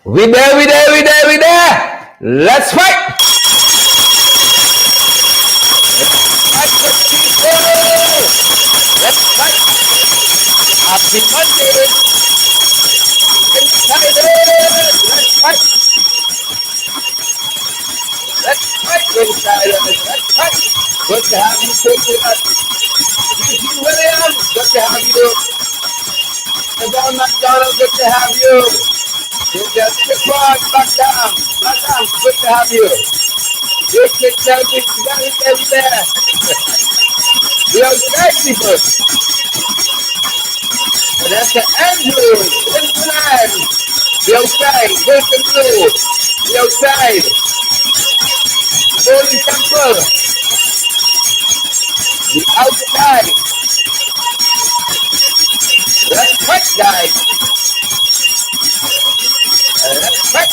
We there. Let's fight. Let's fight. Happy Monday. Excited. Let's fight. Let's fight. Let's fight. Good to have you with us. William, good to have you. Madam McDonald, good to have you. Just back down. Good to have you. You can tell me every there. We are great people. And that's the Andrew, Winston, the outside, Winston Blue, the outside, Holy Temple, the outside. Let's fight, guys. Let's fight.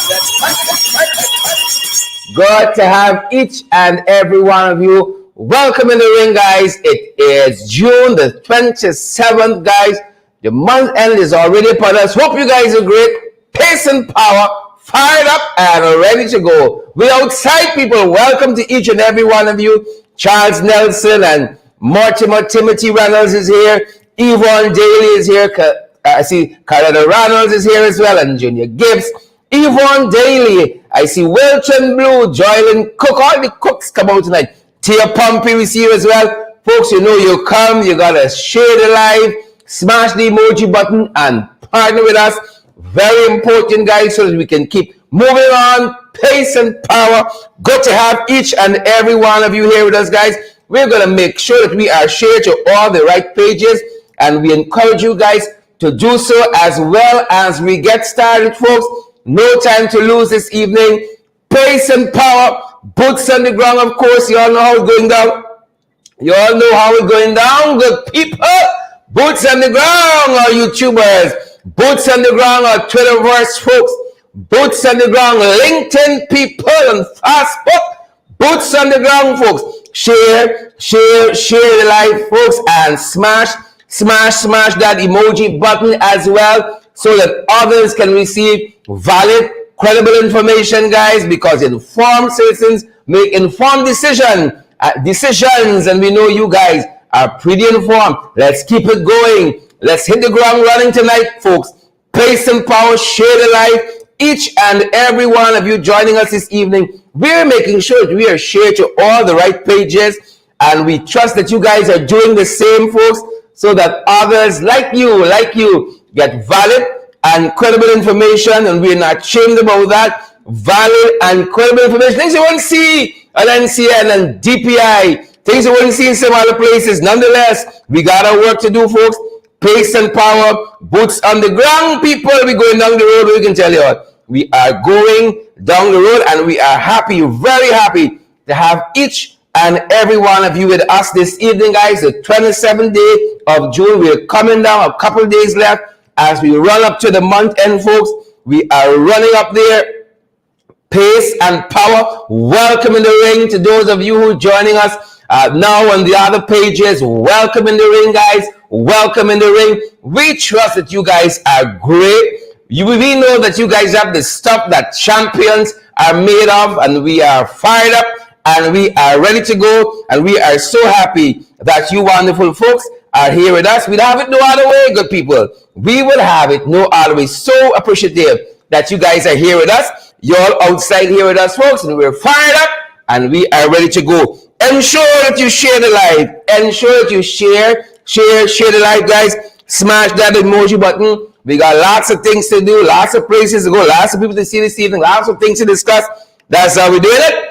Good to have each and every one of you. Welcome in the ring, guys. It is June the 27th, guys. The month end is already upon us. Hope you guys are great. Pace and power, fired up and ready to go. We outside people, welcome to each and every one of you. Charles Nelson and Mortimer Timothy Reynolds is here. Yvonne Daly is here. I see Carolina Reynolds is here as well, and Junior Gibbs. Yvonne Daly. I see Wilton Blue, Joylyn Cook. All the cooks come out tonight. Tia Pompey we see you as well. Folks, you know you come. You got to share the live. Smash the emoji button and partner with us. Very important, guys, so that we can keep moving on. Pace and power. Good to have each and every one of you here with us, guys. We're going to make sure that we are shared to all the right pages, and we encourage you guys to do so as well as we get started, folks. No time to lose this evening. Pace and power. Boots on the ground, of course. You all know how it's going down. You all know how it's going down, good people. Boots on the ground, our YouTubers. Boots on the ground, our Twitterverse folks. Boots on the ground, LinkedIn people and Facebook. Boots on the ground, folks. Share the live, folks, and smash that emoji button as well, so that others can receive valid, credible information, guys, because informed citizens make informed decisions, and we know you guys are pretty informed. Let's keep it going. Let's hit the ground running tonight, folks. Pace and power, share the live. Each and every one of you joining us this evening, we're making sure that we are shared to all the right pages, and we trust that you guys are doing the same, folks, so that others like you get valid and credible information, and we're not ashamed about that. Valid and credible information, things you won't see on NCN and DPI, things you wouldn't see in some other places. Nonetheless, we got our work to do, folks. Pace and power, boots on the ground, people. We're going down the road. We can tell you what, we are going down the road, and we are happy, very happy to have each and every one of you with us this evening, guys. The 27th day of June. We're coming down, a couple of days left as we run up to the month end, folks. We are running up there. Pace and power. Welcome in the ring to those of you who are joining us now on the other pages. Welcome in the ring, guys. Welcome in the ring. We trust that you guys are great. We know that you guys have the stuff that champions are made of, and we are fired up and we are ready to go, and we are so happy that you wonderful folks are here with us. We'd have it no other way, good people. We would have it no other way. So appreciative that you guys are here with us. You're outside here with us, folks, and we're fired up and we are ready to go. Ensure that you share the live. Ensure that you share the live, guys. Smash that emoji button. We got lots of things to do, lots of places to go, lots of people to see this evening, lots of things to discuss. That's how we're doing it.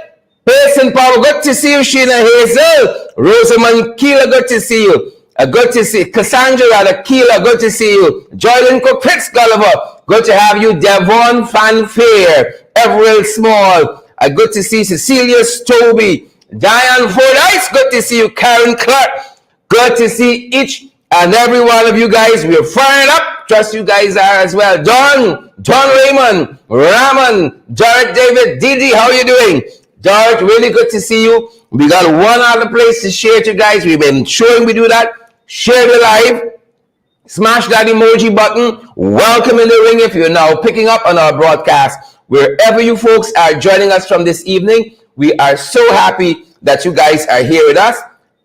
Pace and power. Good to see you, Sheena Hazel. Rosamund Keeler, good to see you. Good to see Cassandra Keeler, good to see you. Joylyn Cook, Fitz Gulliver, good to have you. Devon Fanfare, Everett Small, good to see Cecilia Stobie. Diane Fordyce, good to see you. Karen Clark, good to see each and every one of you guys. We're firing up. Trust you guys are as well. John Raymond, Raman, Jared David, Didi, how are you doing? Jared, really good to see you. We got one other place to share to you guys. We've been showing we do that. Share the live. Smash that emoji button. Welcome in the ring if you're now picking up on our broadcast. Wherever you folks are joining us from this evening, we are so happy that you guys are here with us.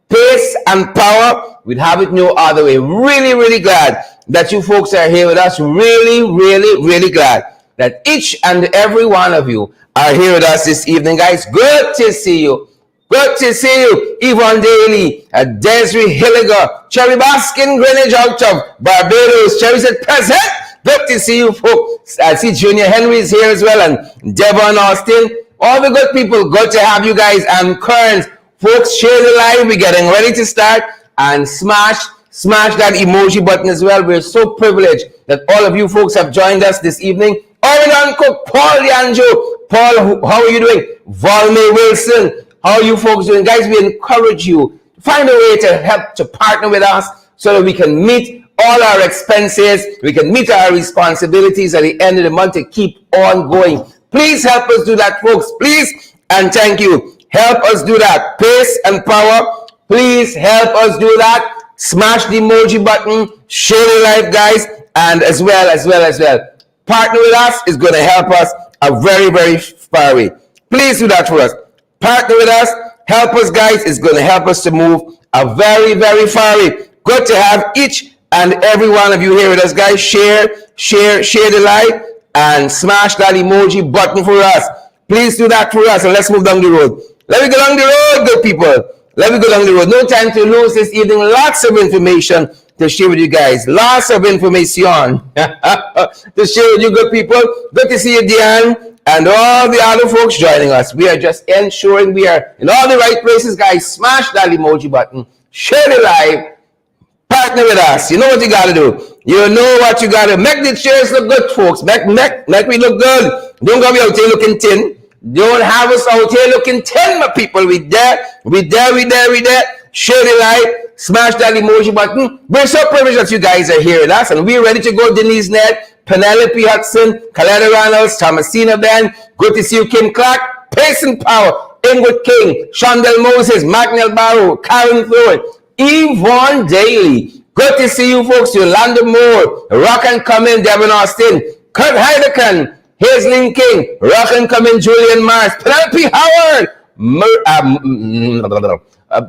Pace and power, we'd have it no other way. Really, really glad that you folks are here with us. Really, really, really glad that each and every one of you are here with us this evening, guys. Good to see you. Good to see you, Yvonne Daly, Desiree Hilliger, Cherry Baskin Greenwich out of Barbados. Cherry said, present. Good to see you, folks. I see Junior Henry is here as well, and Devon Austin. All the good people, good to have you guys. And Kearns, folks, share the live. We're getting ready to start, and smash that emoji button as well. We're so privileged that all of you folks have joined us this evening. Oregon Cook, Paul Lianjo. Paul, how are you doing? Volney Wilson. How are you folks doing? Guys, we encourage you to find a way to help to partner with us so that we can meet all our expenses, we can meet our responsibilities at the end of the month to keep on going. Please help us do that, folks. Please and thank you. Help us do that. Pace and power. Please help us do that. Smash the emoji button. Share the live, guys. And as well. Partner with us is going to help us a very, very far way. Please do that for us. Partner with us, help us, guys. It's going to help us to move a very, very far way. Good to have each and every one of you here with us, guys. Share the live and smash that emoji button for us. Please do that for us, and let's move down the road. Let me go down the road, good people. Let me go down the road. No time to lose this evening. Lots of information to share with you guys. Lots of information to share with you, good people. Good to see you, Diane. And all the other folks joining us. We are just ensuring we are in all the right places, guys. Smash that emoji button. Share the live. Partner with us. You know what you got to do. You know what you got to do. Make the chairs look good, folks. Make we look good. Don't go out here looking thin. Don't have us out here looking thin, my people. We there. Share the live. Smash that emoji button. We're so privileged that you guys are here with us. And we're ready to go. Denise Ned, Penelope Hudson, Kaleda Reynolds, Thomasina Ben, good to see you, Kim Clark, Pace and Power, Ingrid King, Shondell Moses, Magnell Barrow, Karen Floyd, Yvonne Daly, good to see you folks, Yolanda Moore, Rock and Coming, Devin Austin, Kurt Heidekan, Hazelin King, Rock and Coming, Julian Mars, Penelope Howard,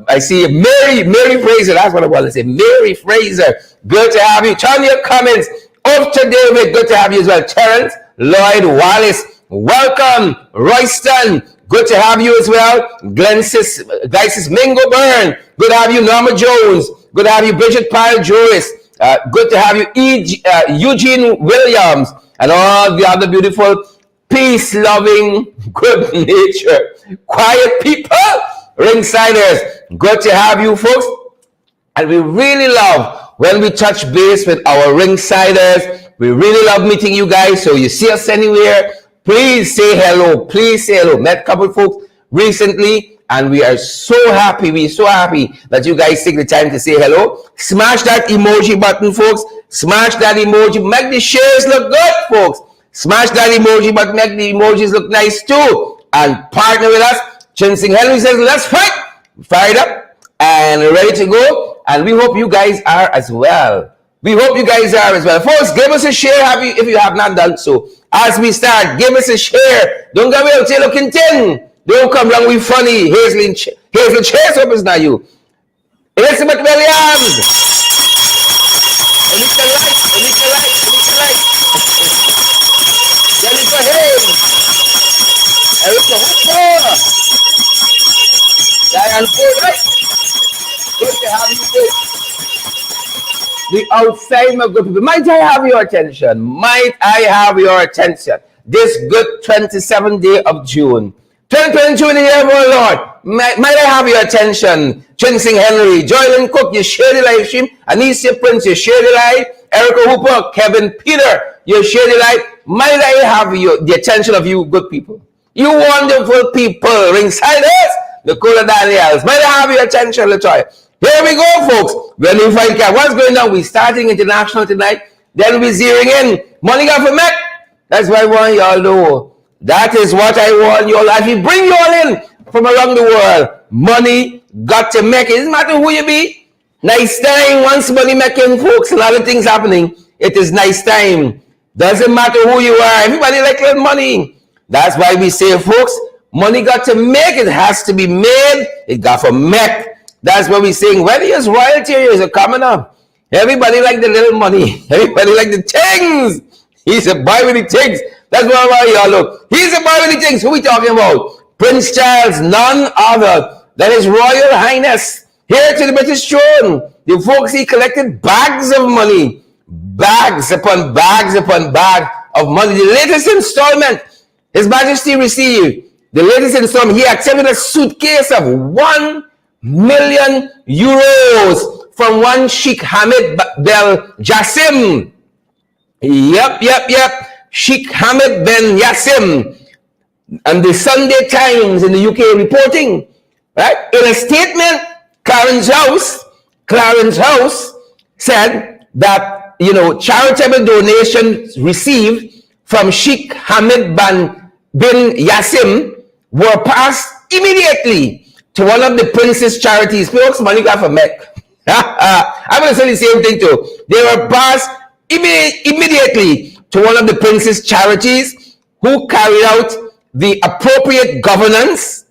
I see Mary Fraser, that's what I want to say, Mary Fraser, good to have you, Tanya Cummins, up to David, good to have you as well. Terrence Lloyd Wallace, welcome. Royston, good to have you as well. Glycis Mingo Byrne, good to have you. Norma Jones, good to have you. Bridget Pyle Joyce, good to have you. Eugene Williams, and all the other beautiful, peace-loving, good-natured, quiet people, ringsiders. Good to have you folks. And we really love when we touch base with our ringsiders. We really love meeting you guys. So you see us anywhere, please say hello. Please say hello. Met a couple of folks recently, and we are so happy. We're so happy that you guys take the time to say hello. Smash that emoji button, folks. Smash that emoji. Make the shares look good, folks. Smash that emoji button. Make the emojis look nice too. And partner with us. Chinsing Henry says, let's fight. Fired up and ready to go. And we hope you guys are as well. Folks, give us a share if you have not done so. As we start, give us a share. Don't go out here looking thin. Don't come along with funny. Hazel Chase, hope it's not you. Elizabeth Williams. Elisa Light. Jennifer Hayes. Erica Hooper. Diane Ford. Good to have you, folks. The outside, my good people. Might I have your attention? This good 27th day of June. 2022 in the year of our Lord. Might I have your attention? Chinsing Henry, Joylyn Cook, you share the live stream. Anicia Prince, you share the live. Erica Hooper, Kevin Peter, you share the live. Might I have the attention of you good people? You wonderful people, ringsiders, Nicola Daniels. Might I have your attention, Latoya? Here we go, folks. When we find out what's going on, we're starting international tonight. Then we're zeroing in. Money got for Mac. That's what I want y'all to know. That is what I want y'all. As we bring you all in from around the world, money got to make it. It doesn't matter who you be. Nice time. Once money making, folks, a lot of things happening. It is nice time. Doesn't matter who you are. Everybody like little money. That's why we say, folks, money got to make. It has to be made. It got to make. That's what we're saying. Whether it's royalty or it's a commoner, everybody like the little money. Everybody like the things. He's a boy with the things. That's why y'all look. He's a boy with the things. Who we talking about? Prince Charles, none other than His Royal Highness. Here to the British throne. The folks, he collected bags of money. Bags upon bags upon bags of money. The latest installment His Majesty received. The latest installment, he accepted a suitcase of 1 million euros from one Sheikh Hamid Bel Jassim. Yep. Sheikh Hamid Ben Yassim. And the Sunday Times in the UK reporting, right? In a statement, Clarence House said that, charitable donations received from Sheikh Hamid bin Yassim were passed immediately to one of the prince's charities. Folks, money got for Mech. I'm going to say the same thing too. They were passed immediately to one of the prince's charities who carried out the appropriate governance,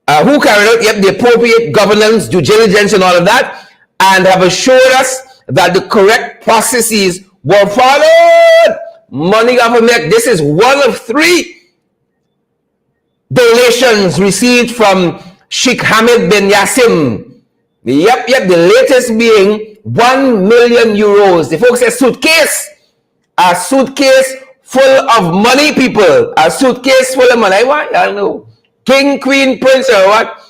the appropriate governance, due diligence and all of that, and have assured us that the correct processes were followed. Money got for Mech. This is one of 3 donations received from Sheikh Hamid bin Yassim. Yep, the latest being 1 million euros. The folks said a suitcase full of money, people. A suitcase full of money. I want y'all know. King, queen, prince, or what?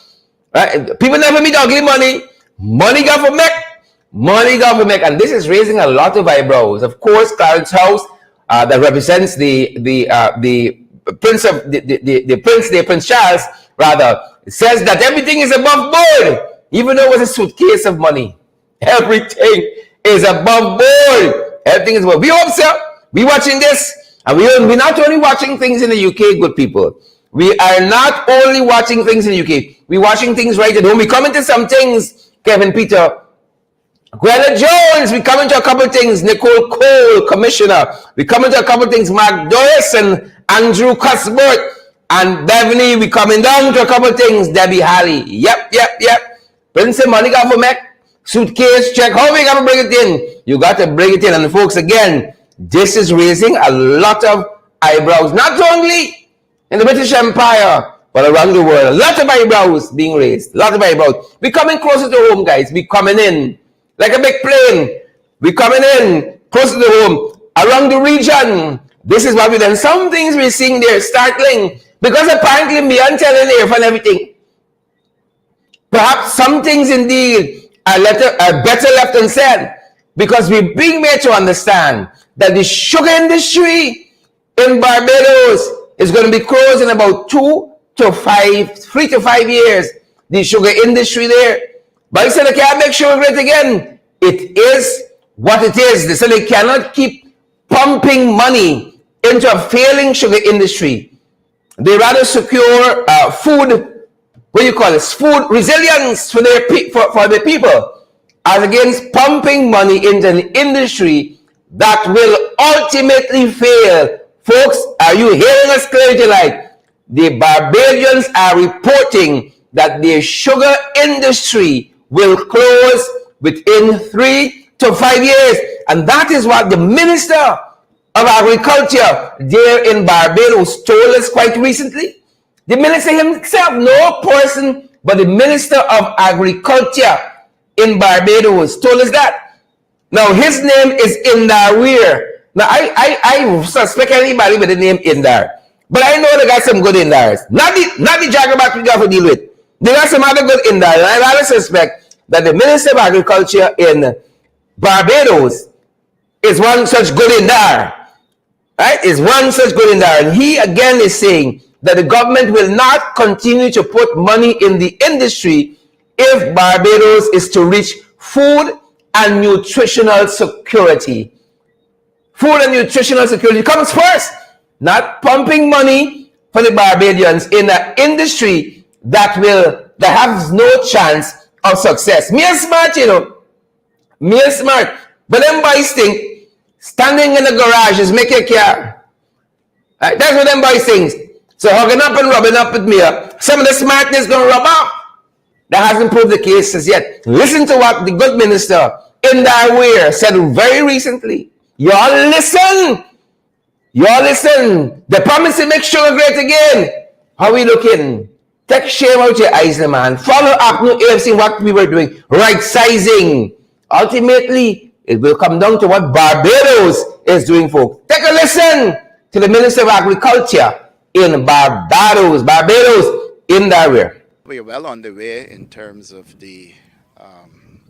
Right? People never meet ugly money. Money got for Mech. Money got for Mech. And this is raising a lot of eyebrows. Of course, Clarence House, that represents the Prince of the Prince Charles, rather, says that everything is above board, even though it was a suitcase of money. Everything is above board. Everything is above. We hope so. We watching this, and we're not only watching things in the UK, good people. We are not only watching things in the UK. We're watching things right at home. We come into some things, Kevin Peter. Gwenda Jones, we come into a couple of things. Nicole Cole, Commissioner. We come into a couple of things. Mark Doris and Andrew Cuthbert. And Beverly, we coming down to a couple of things. Debbie Halley. Yep. Prince money got for Mech. Suitcase check. How we got to bring it in? You got to bring it in. And folks, again, this is raising a lot of eyebrows. Not only in the British Empire, but around the world. A lot of eyebrows being raised. A lot of eyebrows. We're coming closer to home, guys. We're coming in like a big plane. We're coming in closer to home. Around the region. This is what we've done. Some things we're seeing there startling. Because apparently me and telling you and everything. Perhaps some things indeed are better left unsaid. Because we're being made to understand that the sugar industry in Barbados is going to be closed in about 3 to 5 years. The sugar industry there. But he said they can't make sugar great again. It is what it is. They said they cannot keep pumping money into a failing sugar industry. They rather secure food, food resilience for their people, as against pumping money into an industry that will ultimately fail. Folks, are you hearing us clearly tonight? The Barbadians are reporting that their sugar industry will close within 3 to 5 years. And that is what the Minister of Agriculture there in Barbados told us quite recently. The minister himself, no person but the Minister of Agriculture in Barbados told us that. Now his name is Indar Weir. Now I suspect anybody with the name Indar, but I know they got some good Indars. Not the jaggerbat we got to deal with. They got some other good Indars, and I rather suspect that the Minister of Agriculture in Barbados is one such good Indar. Right? Is one such good Indar. And he again is saying that the government will not continue to put money in the industry if Barbados is to reach food and nutritional security. Food and nutritional security comes first. Not pumping money for the Barbadians in an industry that has no chance of success. Me and smart, Me smart. But them boys think standing in the garage is make a car. Right? That's what them boys think. So hugging up and rubbing up with me. Some of the smartness gonna rub off. That hasn't proved the case as yet. Listen to what the good minister in that way said very recently. Y'all listen. Y'all listen. The promise to make sugar great again. How we looking? Take shame out your eyes, man. Follow up new AFC what we were doing. Right sizing. Ultimately, it will come down to what Barbados is doing, folks. Take a listen to the Minister of Agriculture in Barbados in that way. We're well on the way in terms of the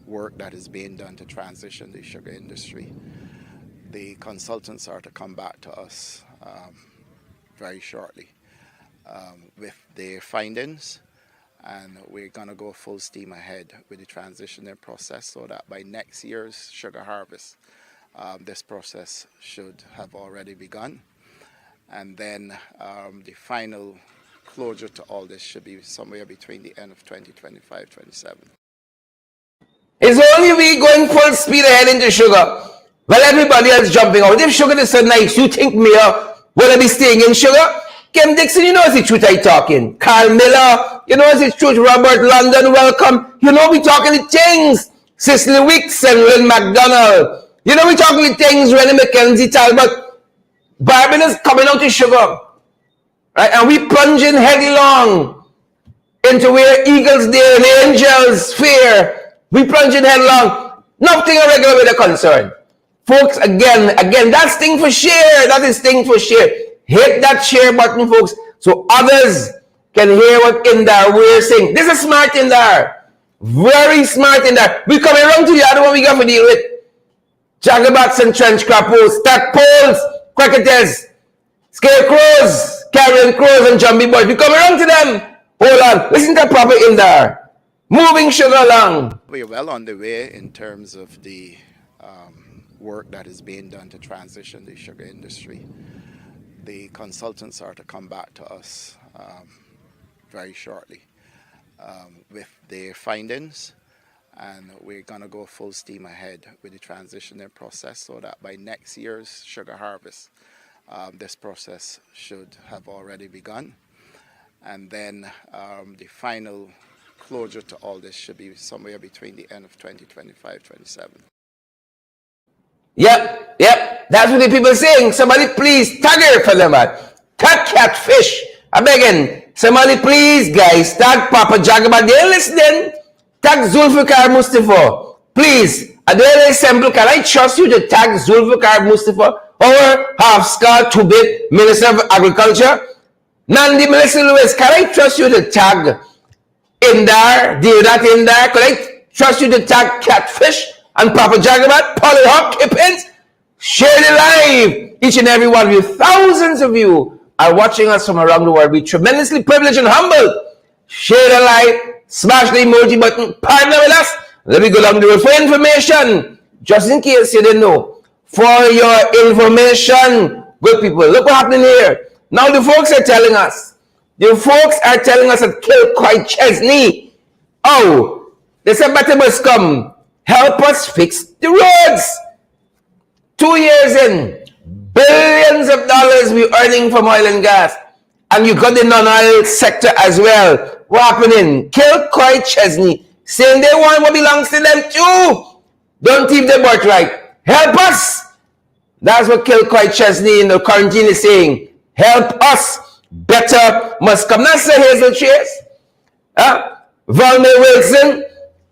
work that is being done to transition the sugar industry. The consultants are to come back to us very shortly with their findings, and we're going to go full steam ahead with the transitioning process so that by next year's sugar harvest, this process should have already begun. And then the final closure to all this should be somewhere between the end of 2025-27. It's only we going full speed ahead into sugar. Well, everybody else jumping out. If sugar is so nice, you think me will I be staying in sugar? Kim Dixon, you know it's the truth I talking. Carl Miller, you know it's the truth. Robert London, welcome. You know we talking the things. Cicely Weeks and Lynn McDonald. You know we talking the things. Rennie McKenzie Talbot. Barbados coming out to sugar. Right? And we plunging headlong into where Eagles Day and Angels Fair. We plunging headlong. Nothing irregular with the concern. Folks, again, that's thing for share. That is thing for share. Hit that share button, folks, so others can hear what Indar we're saying. This is smart Indar. Very smart Indar. We coming around to the other one we got to deal with. Jagabats and trench crappos, tadpoles, cricketers, scarecrows, carrion crows, and jumbie boys. We come around to them. Hold on. Listen to proper Indar. Moving sugar along. We're well on the way in terms of the work that is being done to transition the sugar industry. The consultants are to come back to us very shortly with their findings, and we're going to go full steam ahead with the transitioning process so that by next year's sugar harvest, this process should have already begun. And then the final closure to all this should be somewhere between the end of 2025-27. Yep. That's what the people saying. Somebody please tag her for them, man. Tag Catfish. I'm begging. Somebody please, guys, tag Papa Jagabat. They're listening. Tag Zulfikar Mustafa. Please. Adele Simple, can I trust you to tag Zulfikar Mustafa, our half-scar 2-bit Minister of Agriculture? Nandi Melissa Lewis, can I trust you to tag Indar? Do that Indar? Can I trust you to tag Catfish? And Papa Jagabat, Polly Hawk, Kippins, share the live. Each and every one of you, thousands of you are watching us from around the world. We're tremendously privileged and humbled. Share the live, smash the emoji button, partner with us. Let me go down the road for information. Just in case you didn't know. For your information, good people, look what happening here. Now the folks are telling us. The folks are telling us at Kilcoy Chesney. Oh, they said better must come. Help us fix the roads. 2 years in, billions of dollars we're earning from oil and gas. And you got the non-oil sector as well. What happening? Kilcoy Chesney saying they want what belongs to them too. Don't leave the birthright. Help us. That's what Kilcoy Chesney in the quarantine is saying. Help us. Better must come. That's the Hazel Chase. Valmir Wilson,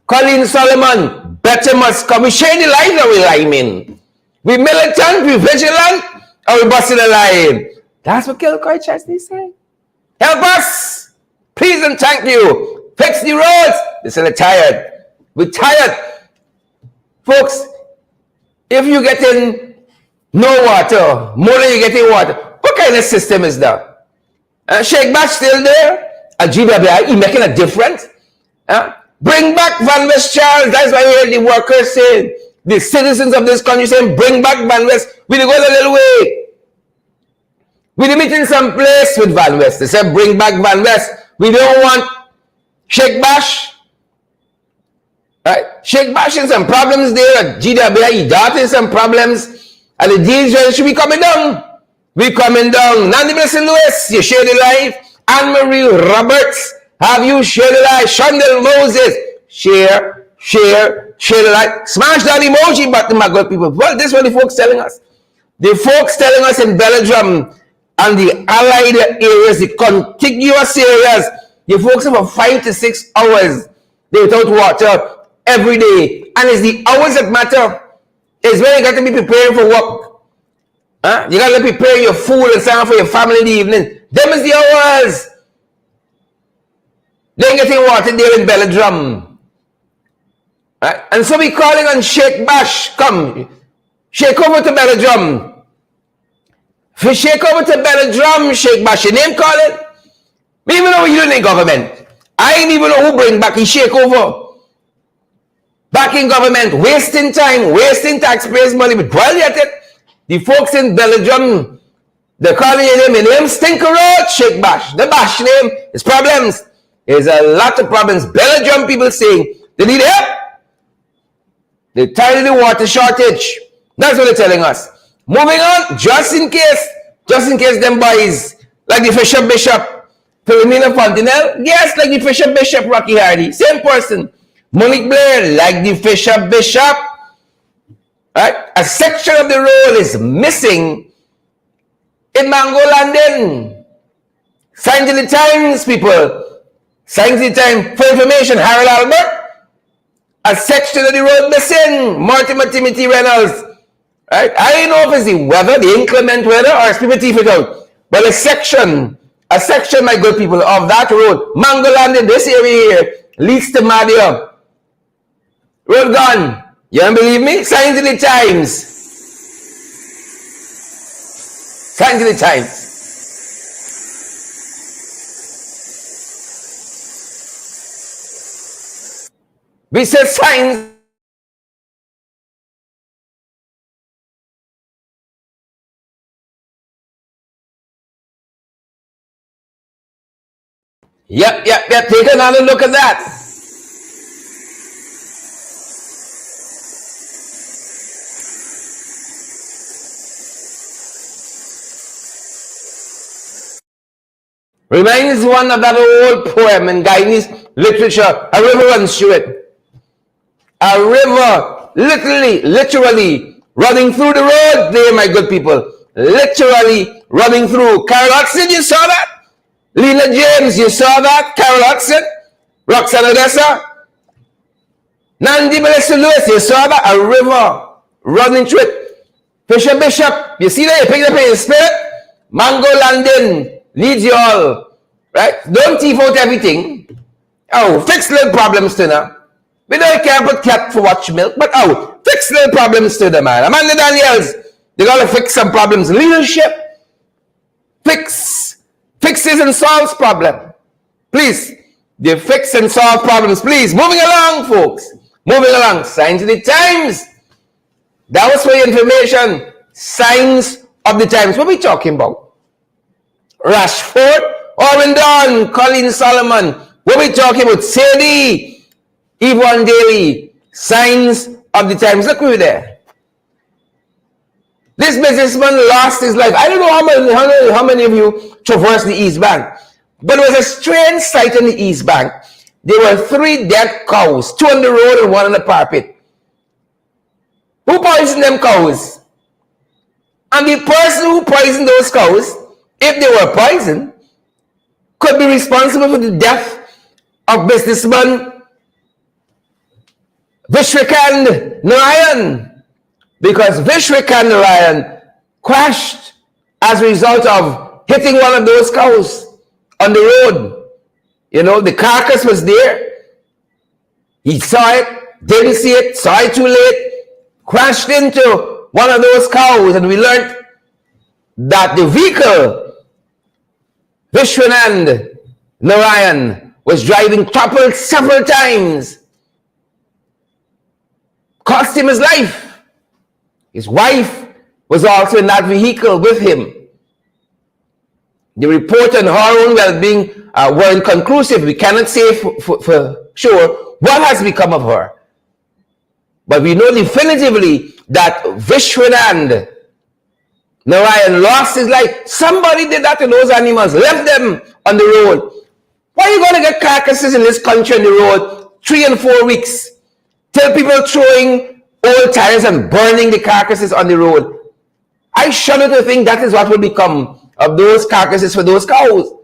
Colleen Solomon. Better must come. We share the lives or we liming. We militant, we vigilant, or we busting the line. That's what Kilcoy Chesney is saying. Help us. Please and thank you. Fix the roads. They say they're tired. We're tired. Folks, if you're getting no water, more than you're getting water, what kind of system is that? Sheikh Bash still there? GBI making a difference? Bring back Van West Charles. That's why we hear the workers saying, the citizens of this country saying, bring back Van West. We go a little way. We meeting some place with Van West. They said, bring back Van West. We don't want Sheikh Bash. Right? Sheikh Bash in some problems there. At GWI, daughter in some problems. And the deals should be coming down. We coming down. Nandy Blessing Lewis, you share the life. Anne-Marie Roberts, have you shared the life? Shondell Moses, share the life. Smash that emoji button, my good people. Well, this is what the folks telling us. The folks telling us in Belgium and the allied areas, the contiguous areas, the folks have 5 to 6 hours without water every day. And it's the hours that matter. It's when you got to be preparing for work. Huh? You got to prepare your food and stuff for your family in the evening. Them is the hours. They ain't getting water there in Belgium. Right? And so we calling on Sheikh Bash. Come, shake over to Belgium. If you shake over to Belgium, Sheikh Bash, your name call it. Me even know you in government. I ain't even know who bring back his shake over. Back in government, wasting time, wasting taxpayers' money, but while you're at it, the folks in Belgium, they're calling your name Stinker Road, Sheikh Bash. The Bash name is problems. There's a lot of problems. Belgium people saying they need help. They're tired of the water shortage. That's what they're telling us. Moving on, just in case them boys, like the Fisher Bishop, Philomena Fontenelle, yes, like the Fisher Bishop, Rocky Hardy, same person. Monique Blair, like the Fisher Bishop, right? A section of the road is missing in Mango London. Signs of the times, people. Signs of the time. For information, Harold Albert. A section of the road missing. Mortimer Timothy Reynolds. Right? I don't know if it's the weather, the inclement weather, or it's people teeth it out. But a section, my good people, of that road, Mango London, this area here, leads to Madia. Road gone. You don't believe me? Signs of the times. Signs of the times. We said signs. Yep. Take another look at that. Reminds one of that old poem in Guyanese literature. A river runs through it. A river, literally running through the road there, my good people. Literally running through. Carol Hudson, you saw that? Lena James, you saw that? Carol Hudson? Roxanne Odessa? Nandy Melissa Lewis, you saw that? A river running through it. Fisher Bishop, you see that? You picked up in your spirit? Mango London leads you all. Right? Don't thief out everything. Oh, fix little problems to them. We don't care about cat for watch milk, but fix little problems to them, man. Amanda Daniels, they gotta fix some problems. Leadership, fixes and solves problem. Please, they fix and solve problems. Please, moving along, folks. Moving along. Signs of the times. That was for your information. Signs of the times. What are we talking about? Rashford, Owen Don, Colin Solomon. What are we talking about? Sadie, Yvonne Daly. Signs of the times. Look over there. This businessman lost his life. I don't know how many of you traversed the East Bank, but it was a strange sight in the East Bank. There were 3 dead cows, 2 on the road and 1 on the parapet. Who poisoned them cows? And the person who poisoned those cows, if they were poisoned, could be responsible for the death of businessman Vishwekant Narayan. Because Vishwekant Narayan crashed as a result of hitting one of those cows on the road. You know, the carcass was there. He saw it, didn't see it, saw it too late, crashed into one of those cows, and we learned that the vehicle Vishwanand Narayan was driving toppled several times. Cost him his life. His wife was also in that vehicle with him. The report on her own well-being were inconclusive. We cannot say for sure what has become of her. But we know definitively that Vishwanand Narayan lost his life. Somebody did that to those animals, left them on the road. Why are you going to get carcasses in this country on the road 3 and 4 weeks? Till people throwing old tires and burning the carcasses on the road. I shudder to think that is what will become of those carcasses for those cows.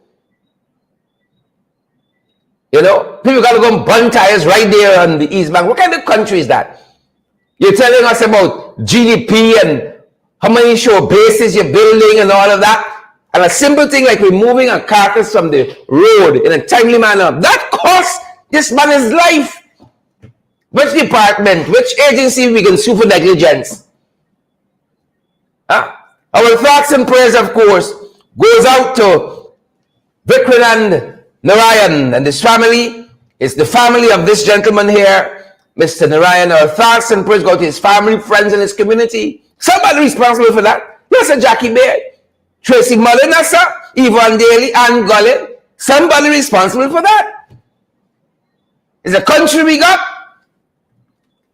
You know, people got to go and burn tires right there on the East Bank. What kind of country is that? You're telling us about GDP and how many show bases you're building and all of that. And a simple thing like removing a carcass from the road in a timely manner, that costs this man his life. Which department, which agency we can sue for negligence? Huh? Our thoughts and prayers, of course, goes out to Vikranand Narayan and his family. It's the family of this gentleman here, Mr. Narayan. Our thoughts and prayers go to his family, friends, and his community. Somebody responsible for that. Yes, Sir Jackie Bear, Tracy Mullen, sir, Yvonne Daly, Ann Gullin. Somebody responsible for that. Is the country we got?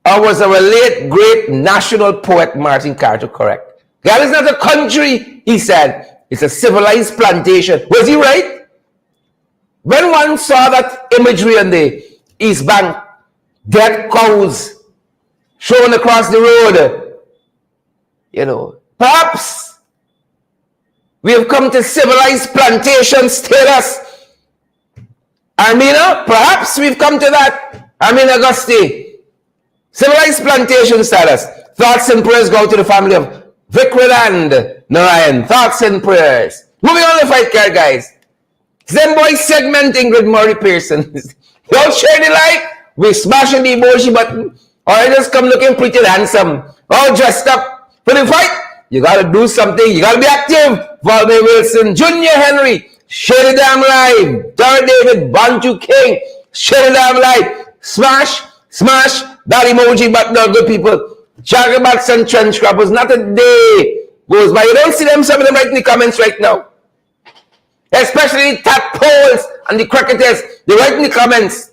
Or was our late, great national poet Martin Carter correct? God is not a country, he said. It's a civilized plantation. Was he right? When one saw that imagery on the East Bank, dead cows shown across the road, you know, perhaps we have come to civilized plantation status. Armina, perhaps we've come to that. Armina Augusti. Civilized plantation status. Thoughts and prayers go to the family of Vikranand Narayan. Thoughts and prayers. Moving on to the fight card, guys. Zen Boy segment Ingrid Murray Pearson. Don't share the like. We smashing the emoji button. Or just come looking pretty and handsome. All dressed up for the fight. You gotta do something. You gotta be active. Valme Wilson, Junior Henry, share the damn live. Jared David, Bantu King, share the damn live. Smash, smash that emoji button, good people. Jagabats and trench crappers, not a day goes by. You don't see them, some of them right in the comments right now. Especially the tadpoles and the cricketers. They write in the comments.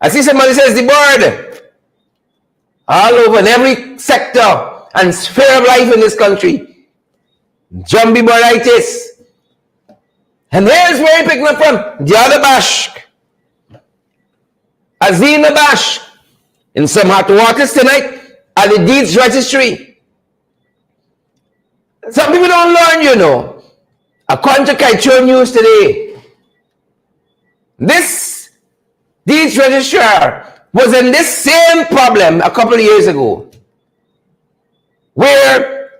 I see somebody says the bird. All over in every sector and sphere of life in this country. Jumbie birditis. And here's where he picking up from. The other bash. Azina Bash in some hot waters tonight at the deeds registry. Some people don't learn, you know. According to Kaicho News today, this deeds registrar was in this same problem a couple of years ago, where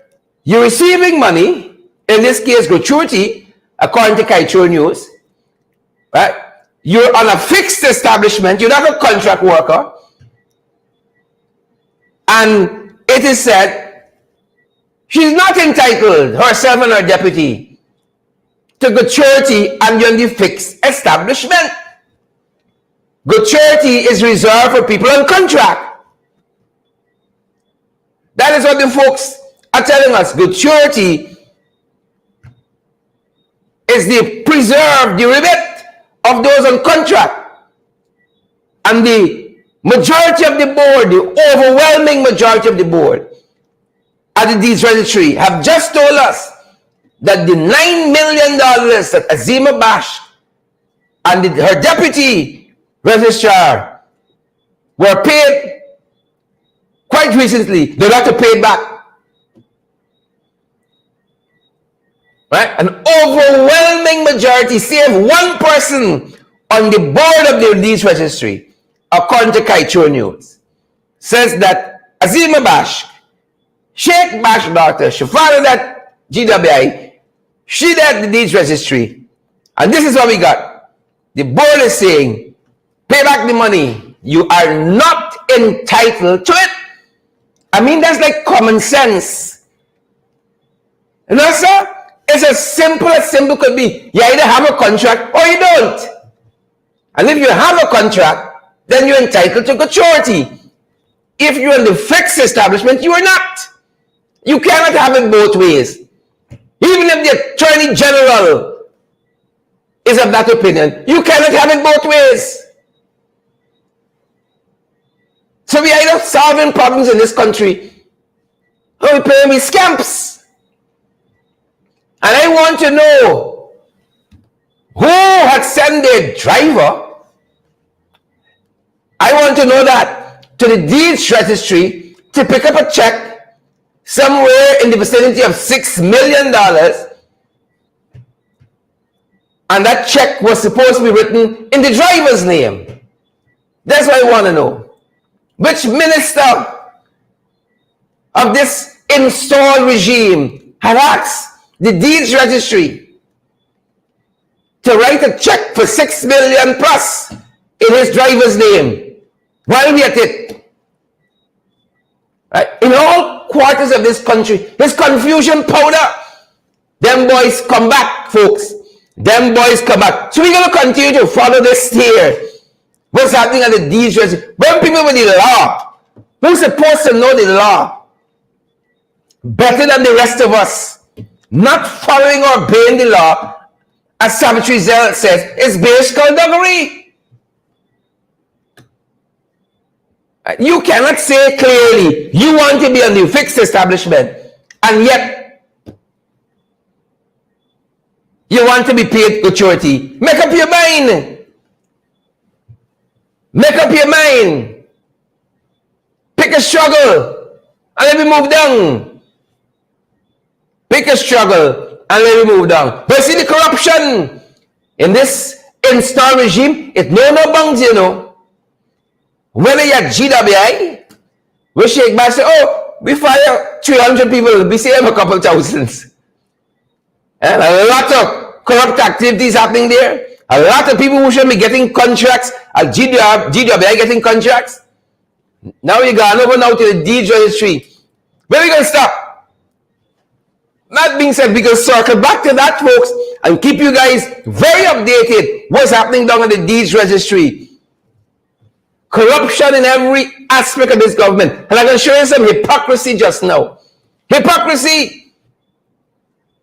you're receiving money, in this case gratuity, according to Kaicho News, right? You're on a fixed establishment, you're not a contract worker, and it is said she's not entitled, herself and her deputy, to gratuity and you're in the fixed establishment. Gratuity is reserved for people on contract. That is what the folks are telling us. Gratuity is the preserved, the rebate of those on contract. And the majority of the board, the overwhelming majority of the board at the deeds registry have just told us that the $9 million that Azima Bash and her deputy registrar were paid quite recently, they'll have to pay it back. Right? An overwhelming majority, save one person on the board of the deeds registry, according to Kaicho News, says that Azima Bash, Sheikh Bash's daughter, she followed that GWI, she did the deeds registry, and this is what we got. The board is saying, pay back the money. You are not entitled to it. I mean, that's like common sense. You know, sir? It's as simple could be. You either have a contract or you don't. And if you have a contract, then you're entitled to gratuity. If you're in the fixed establishment, you are not. You cannot have it both ways. Even if the Attorney General is of that opinion, you cannot have it both ways. So we end up solving problems in this country. How we pay me scamps. And I want to know who had sent their driver. I want to know that to the deeds registry to pick up a check somewhere in the vicinity of $6 million. And that check was supposed to be written in the driver's name. That's what I want to know. Which minister of this installed regime had asked the deeds registry to write a check for $6 million plus in his driver's name while we at it? Right? In all quarters of this country, this confusion powder, them boys come back, folks. Them boys come back. So we're going to continue to follow this here. What's happening at the deeds registry? When people with the law, who's supposed to know the law better than the rest of us, not following or obeying the law, as Savitri Zell says, is base skullduggery. You cannot say clearly you want to be on the fixed establishment, and yet you want to be paid gratuity. Make up your mind. Make up your mind. Pick a struggle and let me move down. Pick a struggle and let me move down. But see the corruption in this installed regime, it know no bounds, you know. Whether you're GWI, we shake back and say, oh, we fire 300 people, we save a couple thousands. And a lot of corrupt activities happening there. A lot of people who should be getting contracts, GWI getting contracts. Now you gone over now to the deeds registry. Where are we going to stop? That being said, we can circle back to that, folks, and keep you guys very updated what's happening down at the deeds registry. Corruption in every aspect of this government. And I'm going to show you some hypocrisy just now. Hypocrisy.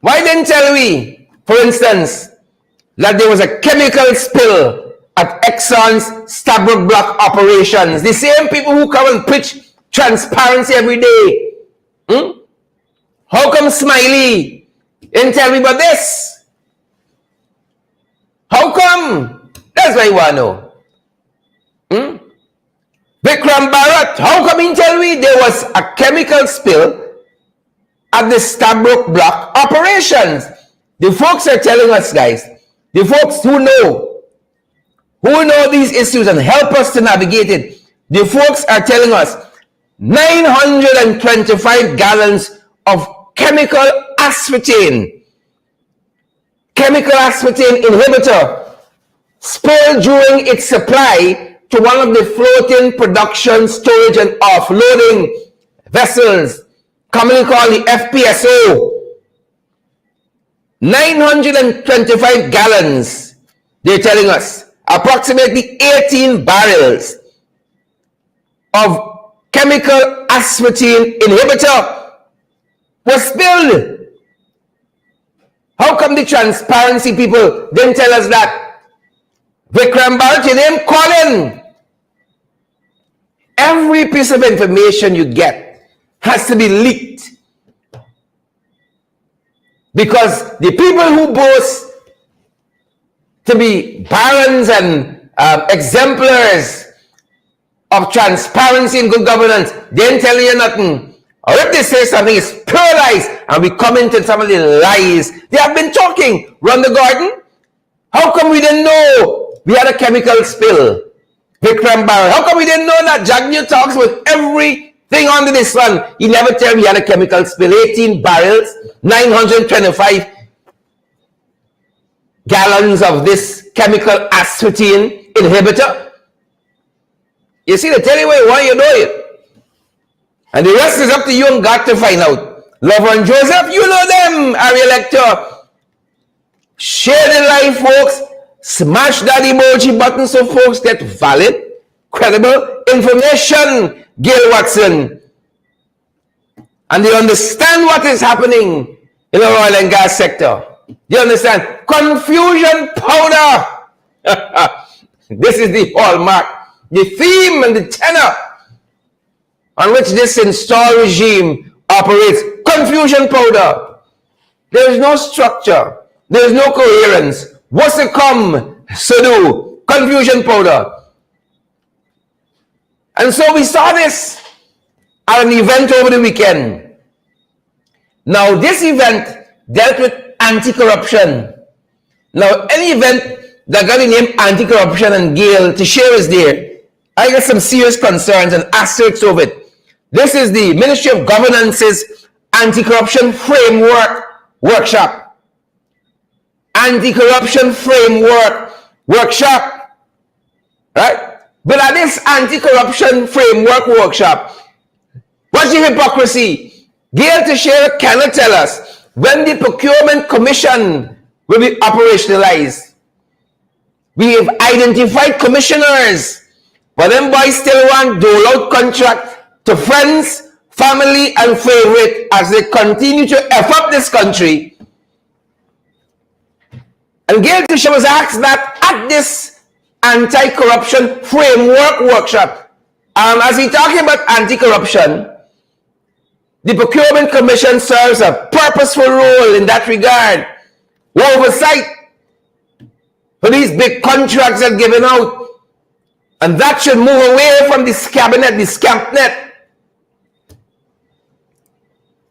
Why didn't tell we, for instance, that there was a chemical spill at Exxon's Stabroek Block operations? The same people who come and preach transparency every day. How come Smiley didn't tell me about this? How come? That's what I want to know. Vikram Bharat, how come he tell me there was a chemical spill at the Stabroek Block operations? The folks are telling us, guys, the folks who know these issues and help us to navigate it, the folks are telling us 925 gallons of chemical aspartame inhibitor spilled during its supply to one of the floating production, storage, and offloading vessels, commonly called the FPSO. 925 gallons, they're telling us, approximately 18 barrels of chemical aspartame inhibitor was spilled. How come the transparency people didn't tell us that? Vikram Bharat, your name, call in. Every piece of information you get has to be leaked. Because the people who boast to be barons and exemplars of transparency and good governance, they ain't telling you nothing. Or if they say something, it's pure lies. And we come into some of the lies. They have been talking. Run the garden. How come we didn't know we had a chemical spill? Vikram Bharat. How come we didn't know that? Jagnew talks with everything under the sun. He never tell me he had a chemical spill. 18 barrels, 925 gallons of this chemical aspartame inhibitor. You see, they tell you what you want, you know it. And the rest is up to you and God to find out. Lover and Joseph, you know them, Ariel Lecter. Share the live, folks. Smash that emoji button so folks get valid, credible information, Gail Watson. And they understand what is happening in the oil and gas sector. You understand? Confusion powder. This is the hallmark, the theme and the tenor on which this installed regime operates. Confusion powder. There is no structure. There is no coherence. What's to come, so do. Confusion powder. And so we saw this at an event over the weekend. Now, this event dealt with anti-corruption. Now, any event that got the name anti-corruption and Gail to share is there, I got some serious concerns and asterisks over it. This is the Ministry of Governance's Anti-Corruption Framework Workshop. Anti-Corruption Framework Workshop. Right? But at this Anti-Corruption Framework Workshop, what's the hypocrisy? Gail Teixeira cannot tell us when the Procurement Commission will be operationalized. We have identified commissioners, but them boys still want dole out contract to friends, family, and favorite as they continue to F up this country. And Gail Teixeira was asked that at this anti-corruption framework workshop. As we talking about anti-corruption, the Procurement Commission serves a purposeful role in that regard. Oversight for these big contracts that are given out. And that should move away from this cabinet, this campnet.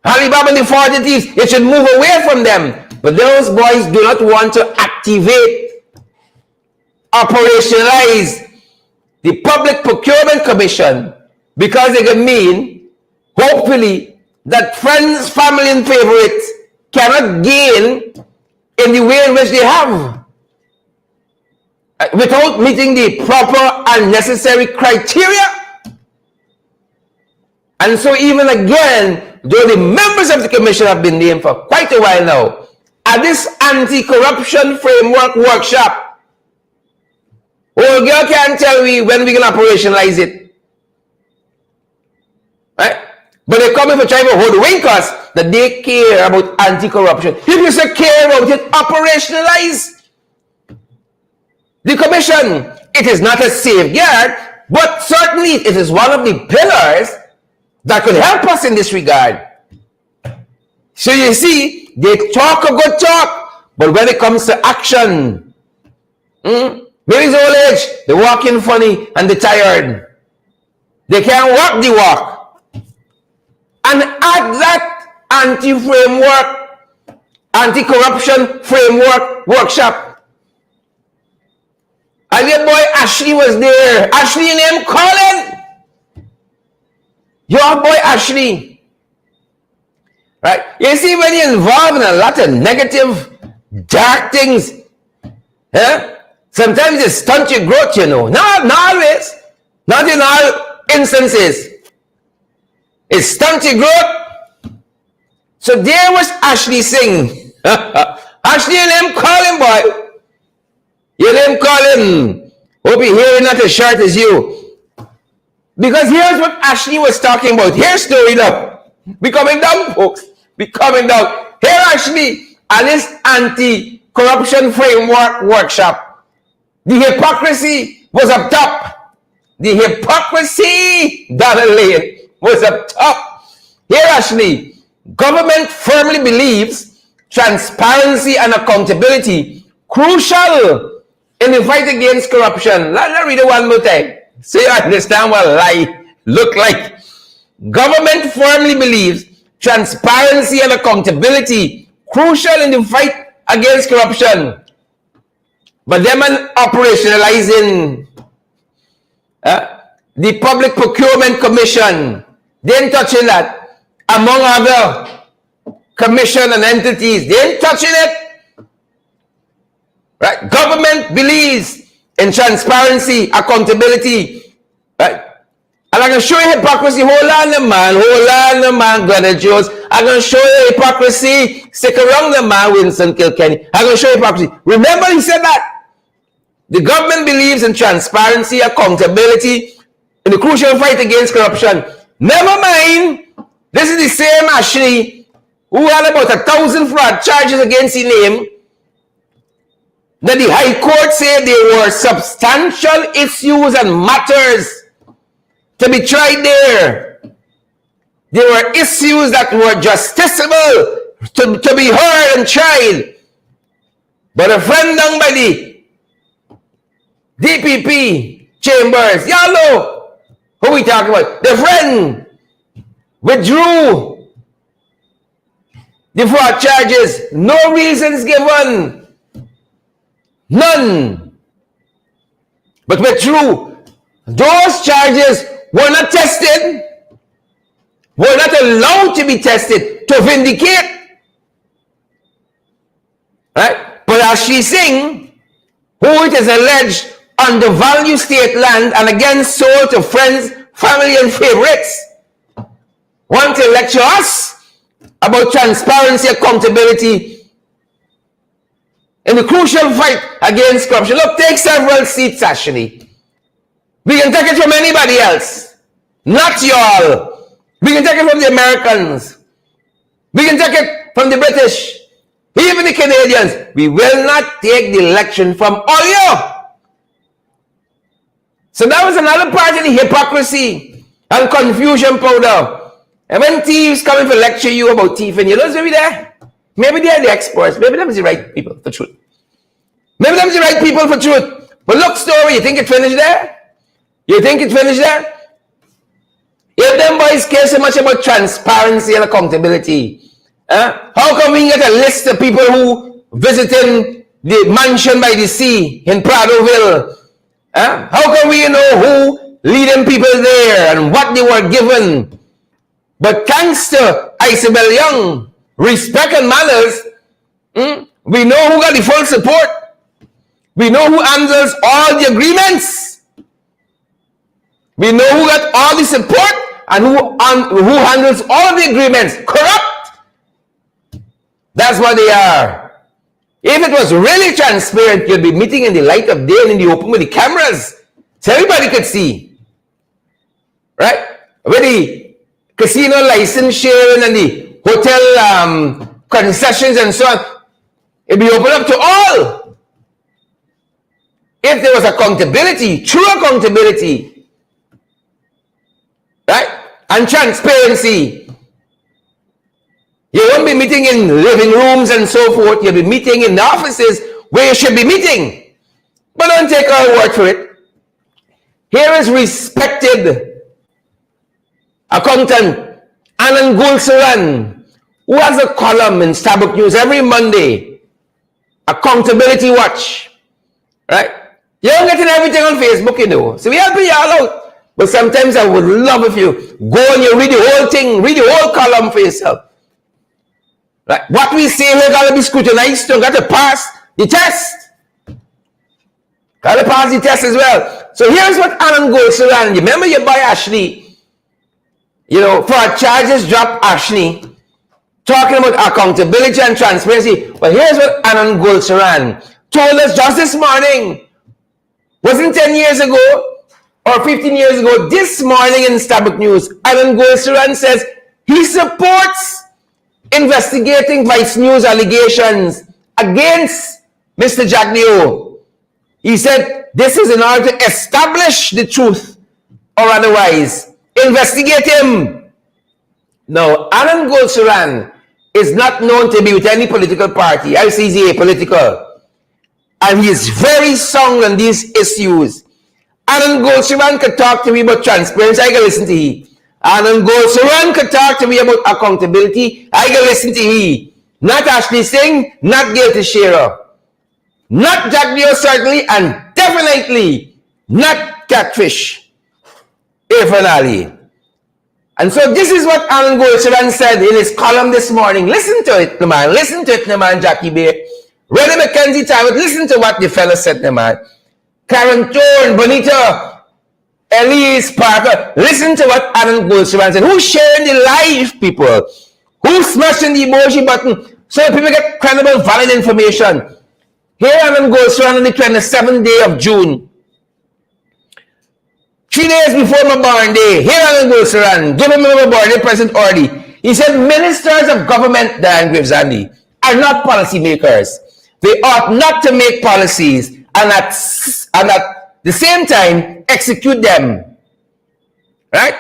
Alibaba and the 40 thieves, it should move away from them. But those boys do not want to activate, operationalize the Public Procurement Commission because it can mean, hopefully, that friends, family, and favorites cannot gain in the way in which they have without meeting the proper and necessary criteria. And so even again, though the members of the commission have been named for quite a while now, at this anti-corruption framework workshop, old girl can't tell me when we can operationalize it. Right? But they're coming for trying to hoodwink us that they care about anti-corruption. If you say care about it, operationalize the commission. It is not a safeguard, but certainly it is one of the pillars that could help us in this regard. So you see, they talk a good talk, but when it comes to action, maybe it's old age, they're walking funny and they're tired. They can't walk the walk. And at that anti-corruption framework workshop, and your boy Ashley was there. Ashley name Colin. Your boy Ashley. Right? You see, when you're involved in a lot of negative, dark things, sometimes it stunts your growth, you know. Not always. Not in all instances. It stunts your growth. So there was Ashley Singh. Ashley and him calling, boy. You name Colin. Hope you're hearing not as short as you. Because here's what Ashley was talking about. Here's story now. Be coming down, folks. Be coming down. Here, Ashley, at this anti-corruption framework workshop, the hypocrisy was up top. The hypocrisy, Donald Lane, was up top. Here, Ashley, government firmly believes transparency and accountability crucial in the fight against corruption. Let me read it one more time so you understand what lie look like. Government firmly believes transparency and accountability crucial in the fight against corruption. But them operationalizing the Public Procurement Commission, they ain't touching that. Among other commission and entities, they ain't touching it. Right? Government believes in transparency, accountability. Right? And I'm going to show you hypocrisy. Hold on, man, Glenn Jones. I'm going to show you hypocrisy. Stick around the man, Winston Kilkenny. I'm going to show you hypocrisy. Remember, he said that. The government believes in transparency, accountability, in the crucial fight against corruption. Never mind. This is the same Ashley who had about 1,000 fraud charges against his name. That the High Court said there were substantial issues and matters to be tried there. There were issues that were justiciable to be heard and tried. But a friend down by the DPP chambers, y'all know who we talking about. The friend withdrew the fraud charges. No reasons given. None. But withdrew. Those charges were not tested, were not allowed to be tested to vindicate. Right? But as she sing, who it is alleged undervalued state land and again sold to friends, family, and favorites, want to lecture us about transparency, accountability in the crucial fight against corruption. Look, take several seats, actually. We can take it from anybody else, not y'all. We can take it from the Americans. We can take it from the British, even the Canadians. We will not take the election from all you. So that was another part of the hypocrisy and confusion powder. And when thieves come in to lecture you about thieving, you don't be there. Maybe they are the experts. Maybe them is the right people for truth. Maybe them is the right people for truth. But look, story, you think it finished there? You think it finished there? If them boys care so much about transparency and accountability, how come we get a list of people who visiting the mansion by the sea in Pradoville? How come we know who leading people there and what they were given? But thanks to Isabel Young, respect and manners, we know who got the full support. We know who handles all the agreements. We know who got all the support and who handles all the agreements. Corrupt. That's what they are. If it was really transparent, you'd be meeting in the light of day and in the open with the cameras, so everybody could see. Right? With the casino license sharing and the hotel concessions and so on, it'd be open up to all. If there was accountability, true accountability, right, and transparency, you won't be meeting in living rooms and so forth. You'll be meeting in the offices where you should be meeting. But don't take our word for it. Here is respected accountant Anand Gulsaran, who has a column in Starbuck News every Monday, Accountability Watch. Right? You don't get everything on Facebook, you know. So we help you all out. But sometimes I would love if you go and you read the whole thing, read the whole column for yourself. Right? What we say here got to be scrutinized. You got to pass the test. Got to pass the test as well. So here's what Anand Gulsaran, remember your boy Ashley, you know, for our charges drop Ashley, talking about accountability and transparency. But here's what Anand Gulsaran told us just this morning. Wasn't 10 years ago or 15 years ago. This morning in Starbuck News, Anand Gulsaran says he supports investigating Vice News allegations against Mr. Jagdeo. He said this is in order to establish the truth or otherwise investigate him. Now, Anand Gulsaran is not known to be with any political party. I see he's apolitical. And he is very sound on these issues. Anand Gulsaran could talk to me about transparency. I can listen to he. Anand Gulsaran could talk to me about accountability. I can listen to he. Not Ashley Singh, not Gail Teixeira. Not Jagdeo certainly, and definitely not Catfish. Irfan Ali. And so this is what Anand Gulsaran said in his column this morning. Listen to it, man. Listen to it, man, Jackie Bay. Reddy Mackenzie Tyward, listen to what the fellow said, man. Karen Thorne, Bonita, Elise Parker, listen to what Anand Gulsaran said. Who's sharing the live, people? Who's smashing the emoji button so people get credible, valid information? Here Anand Gulsaran on the 27th day of June. 3 days before my born day, here Anand Gulsaran, giving me my born day present already. He said, ministers of government, Dan Gravesandi, are not policy makers. They ought not to make policies and at the same time execute them. Right?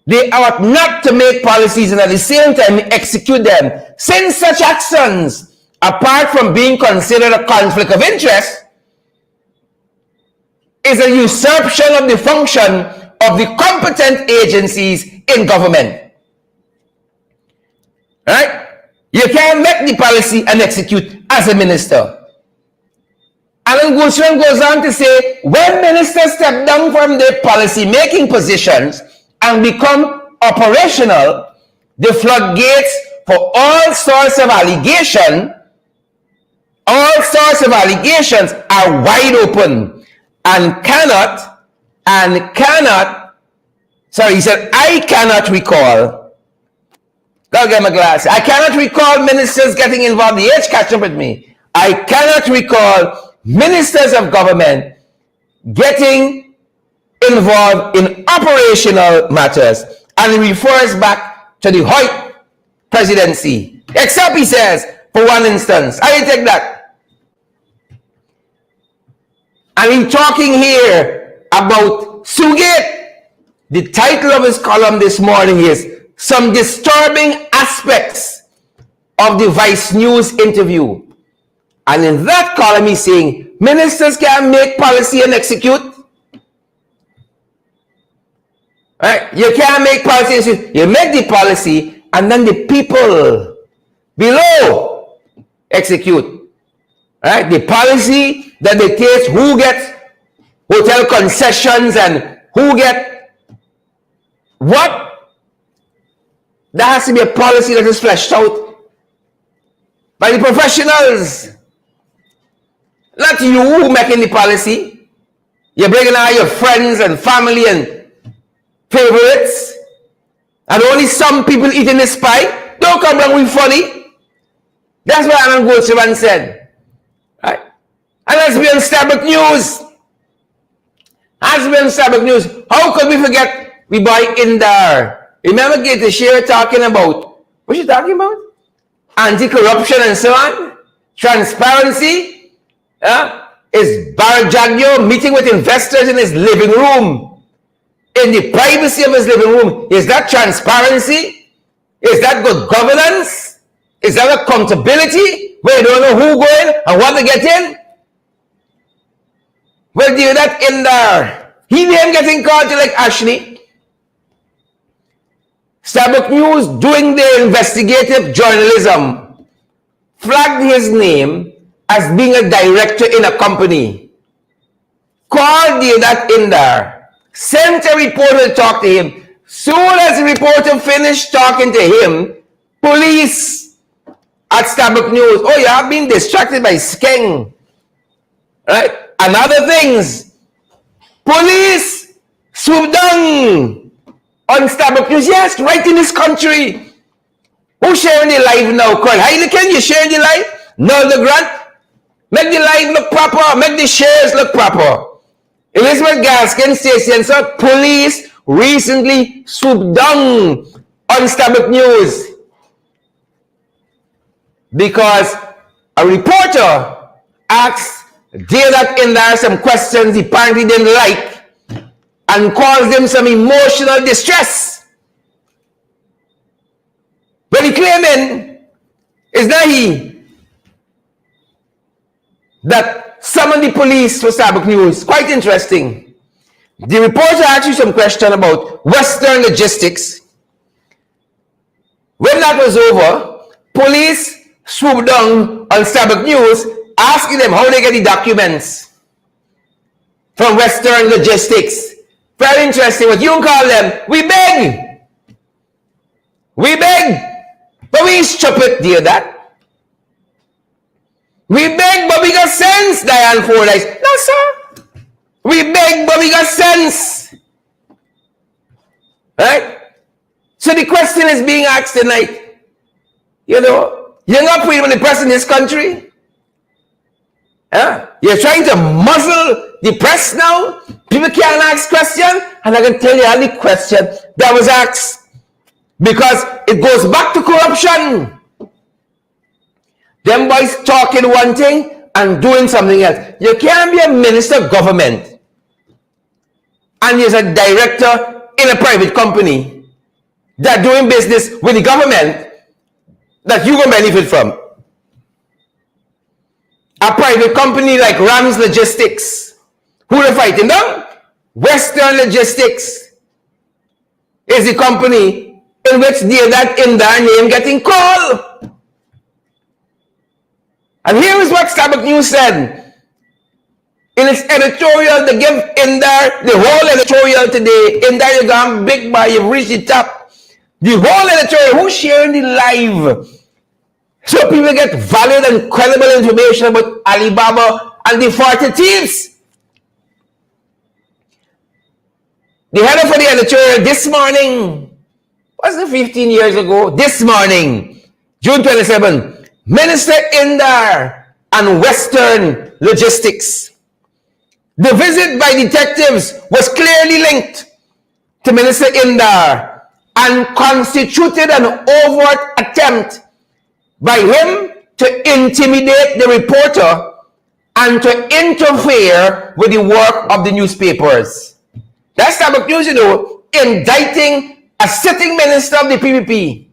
they ought not to make policies and at the same time execute them, since such actions, apart from being considered a conflict of interest, is a usurpation of the function of the competent agencies in government. Right? You can't make the policy and execute as a minister. And then Gulshan goes on to say, when ministers step down from their policy-making positions and become operational, the floodgates for all sorts of allegations are wide open and cannot, sorry, he said, I cannot recall, go get my glass, I cannot recall ministers getting involved, the age catch up with me, I cannot recall ministers of government getting involved in operational matters, and he refers back to the Hoyt presidency, except he says, for one instance, I take that. And he's talking here about Sugate. The title of his column this morning is Some Disturbing Aspects of the Vice News Interview. And in that column, he's saying, ministers can make policy and execute. Right? You can't make policy and execute. You make the policy, and then the people below execute. Right? The policy that they take, who gets hotel concessions and who get what? There has to be a policy that is fleshed out by the professionals. Not you making the policy. You're bringing out your friends and family and favorites. And only some people eating this pie. Don't come around with funny. That's what Alan Goldschmidt said. Right? And let's be on Starbuck News. Let's be on Starbuck News. How could we forget we buy Indar? Remember Gator Shearer talking about, what's she talking about? Anti-corruption and so on. Transparency. Is Barajagyo meeting with investors in his living room, in the privacy of his living room? Is that transparency? Is that good governance? Is that accountability where you don't know who going and what to get in? Well, do that in there. He didn't getting called to like Ashley. Starbuck News doing their investigative journalism flagged his name as being a director in a company. Called that in there. Sent a reporter to talk to him. Soon as the reporter finished talking to him, police at Starbuck News, oh, you have been distracted by skeng. Right? And other things. Police swooped down on Starbuck News. Yes, right in this country. Who's sharing the live now? Call Heidi, can you share the live? No, the grant. Make the live look proper. Make the shares look proper. Elizabeth Gaskin Station said police recently swooped down on Starbuck News because a reporter asked Daylock in there some questions he apparently didn't like and caused him some emotional distress. But he claiming is that he that summoned the police for Starbuck News. Quite interesting. The reporter asked you some question about Western Logistics. When that was over, police swooped down on Starbuck News asking them how they get the documents from Western Logistics. Very interesting. What you call them, we beg. We beg. But we stupid, dear that. We beg, but we got sense, Diane Fordyce. No, sir. We beg, but we got sense. Right? So the question is being asked tonight. You know, you're not putting the press in this country. You're trying to muzzle the press now. People can't ask questions. And I can tell you how the question that was asked. Because it goes back to corruption. Them boys talking one thing and doing something else. You can't be a minister of government and you're a director in a private company that doing business with the government that you gonna benefit from. A private company like Rams Logistics, who are fighting them? Western Logistics is the company in which that Indar name getting called. And here is what Starbuck News said in its editorial to give Indar the whole editorial today. Indar, you gone big by, you've reached the top. The whole editorial, who's sharing the live? So people get valid and credible information about Alibaba and the 40 thieves. The header for the editorial this morning, wasn't 15 years ago, this morning, June 27, Minister Indar and Western Logistics. The visit by detectives was clearly linked to Minister Indar and constituted an overt attempt by him to intimidate the reporter and to interfere with the work of the newspapers. That's Starbuck News, you know, indicting a sitting minister of the PPP.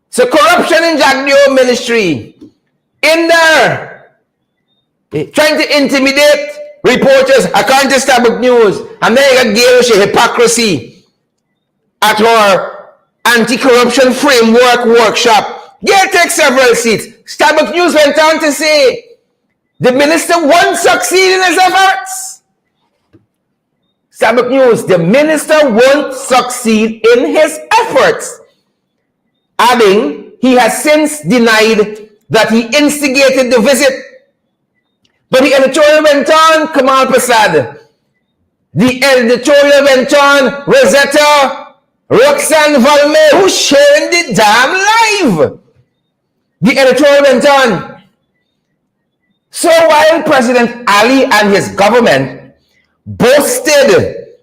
So corruption in Jagdeo ministry. Indar trying to intimidate reporters according to Starbuck News. And then you got Gail hypocrisy at her anti-corruption framework workshop. Gail takes several seats. Starbuck News went on to say the minister won't succeed in his efforts. Starbuck News, the minister won't succeed in his efforts, adding he has since denied that he instigated the visit. But the editorial went on, Kamal Prasad. The editorial went on, Rosetta, Roxanne Valme, who's sharing the damn live. The editorial went on. So while President Ali and his government boasted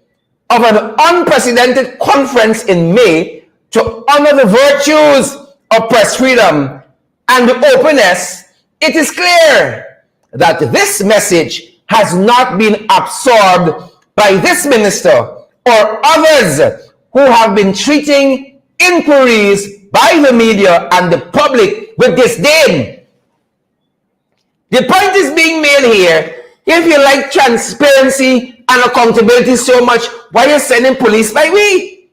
of an unprecedented conference in May to honor the virtues of press freedom and openness, it is clear that this message has not been absorbed by this minister or others who have been treating inquiries by the media and the public with disdain. The point is being made here, if you like transparency and accountability so much, why are you sending police by we?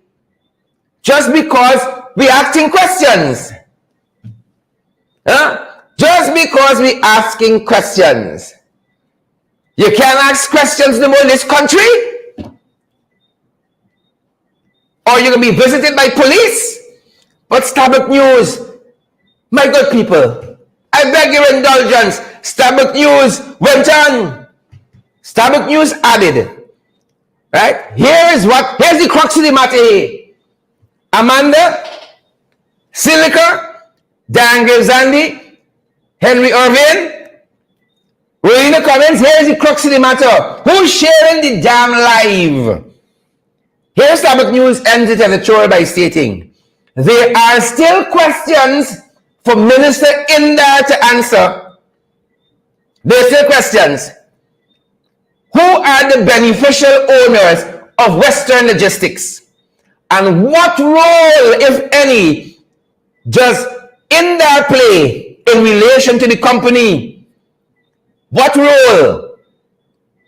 Just because we're asking questions. Huh? Just because we're asking questions. You can't ask questions no more in this country? Or you're going to be visited by police? But Starbuck News, my good people, I beg your indulgence. Starbuck News went on. Starbuck News added, right? Here's the crux of the matter here. Amanda, Silica, Dan Gilzandi, Henry Irvin, Rowena Cummins, here's the crux of the matter. Who's sharing the damn live? Here's Starbuck News ends its editorial by stating, there are still questions for Minister Indar to answer. There are still questions. Who are the beneficial owners of Western Logistics? And what role, if any, does Indar play in relation to the company? What role?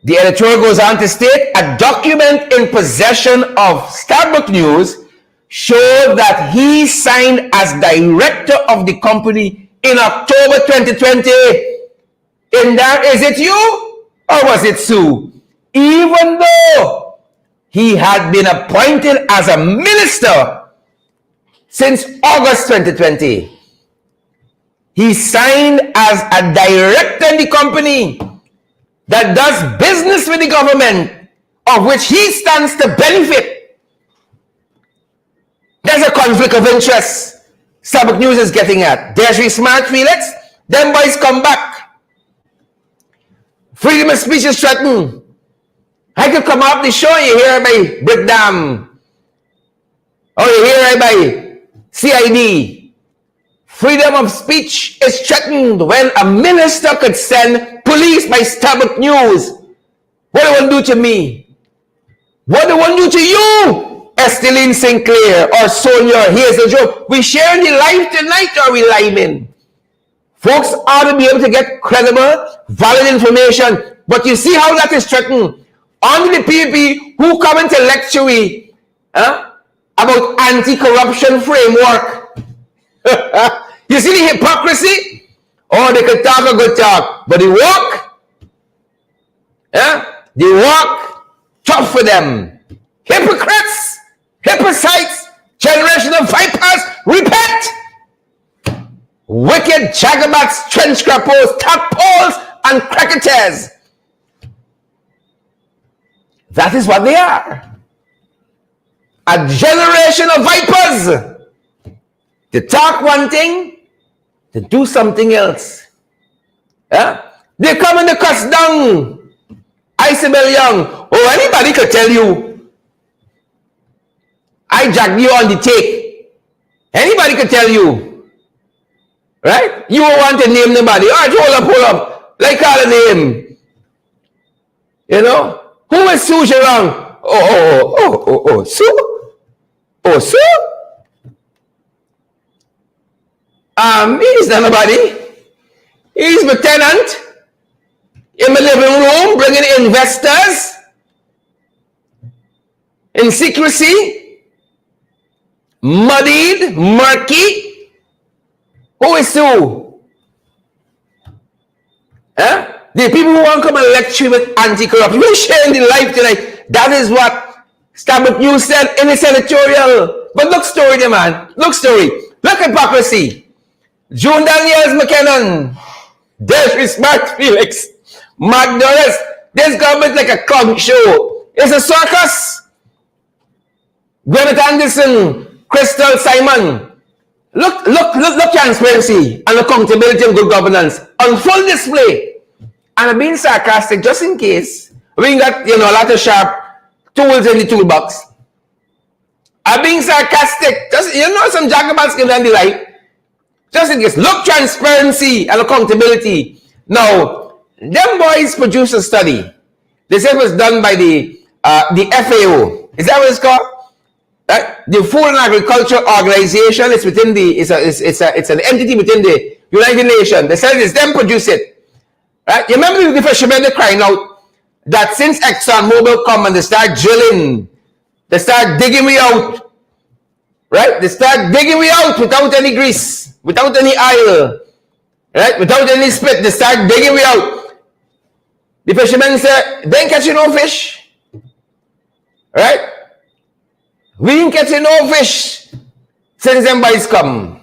The editorial goes on to state, a document in possession of Starbuck News showed that he signed as director of the company in October 2020. Indar, is it you or was it Sue? Even though he had been appointed as a minister since August 2020. He signed as a director in the company that does business with the government, of which he stands to benefit. There's a conflict of interest Starbuck News is getting at. Desiree Smart Felix, them boys come back. Freedom of speech is threatened. I could come up the show, you hear by Brickdam, or you hear by CID. Freedom of speech is threatened when a minister could send police by Starbuck News. What do they want to do to me? What do they want to do to you? Esteline Sinclair or Sonia Hazel-Joe. We sharing the life tonight, or we liming? Folks ought to be able to get credible, valid information. But you see how that is threatened. Only the PPP who come into lecture we about anti-corruption framework. You see the hypocrisy? Oh, they could talk a good talk, but the work, tough for them. Hypocrites, hypocrites, generational vipers, repent! Wicked jagabats, trench crappers, tadpoles, and cricketers. That is what they are. A generation of vipers. To talk one thing, to do something else. Yeah? They come and they cuss down Isabel Young. Oh, anybody could tell you, I jacked you on the take. Anybody could tell you. Right? You won't want to name nobody. All right, hold up. Like call a name. You know? Who is Sue Gerang? Sue? Oh, Sue? He's not nobody. He's my tenant in my living room, bringing investors in secrecy, muddied, murky. Who is Sue? The people who want to come and lecture with anti-corruption. We're sharing the life tonight. That is what Starbuck News said in its editorial. But look story there, man. Look story. Look hypocrisy. June Daniels McKinnon. Desiree Smart Felix. McDonald's. This government like a clown show. It's a circus. Gwyneth Anderson. Crystal Simon. Look transparency and accountability and good governance on full display. And I'm being sarcastic just in case we got, a lot of sharp tools in the toolbox. I'm being sarcastic. Just, some jacobats give them the light. Just in case. Look transparency and accountability. Now, them boys produced a study. They said it was done by the FAO. Is that what it's called? The Food and Agriculture Organization is within it's an entity within the United Nations. They said it's them produce it. Right? You remember the fishermen they crying out that since ExxonMobil come and they start drilling, they start digging me out. Right? They start digging me out without any grease, without any oil, right? Without any spit. They start digging me out. The fishermen said, they ain't catching no fish. Right? We ain't catching no fish since them boys come.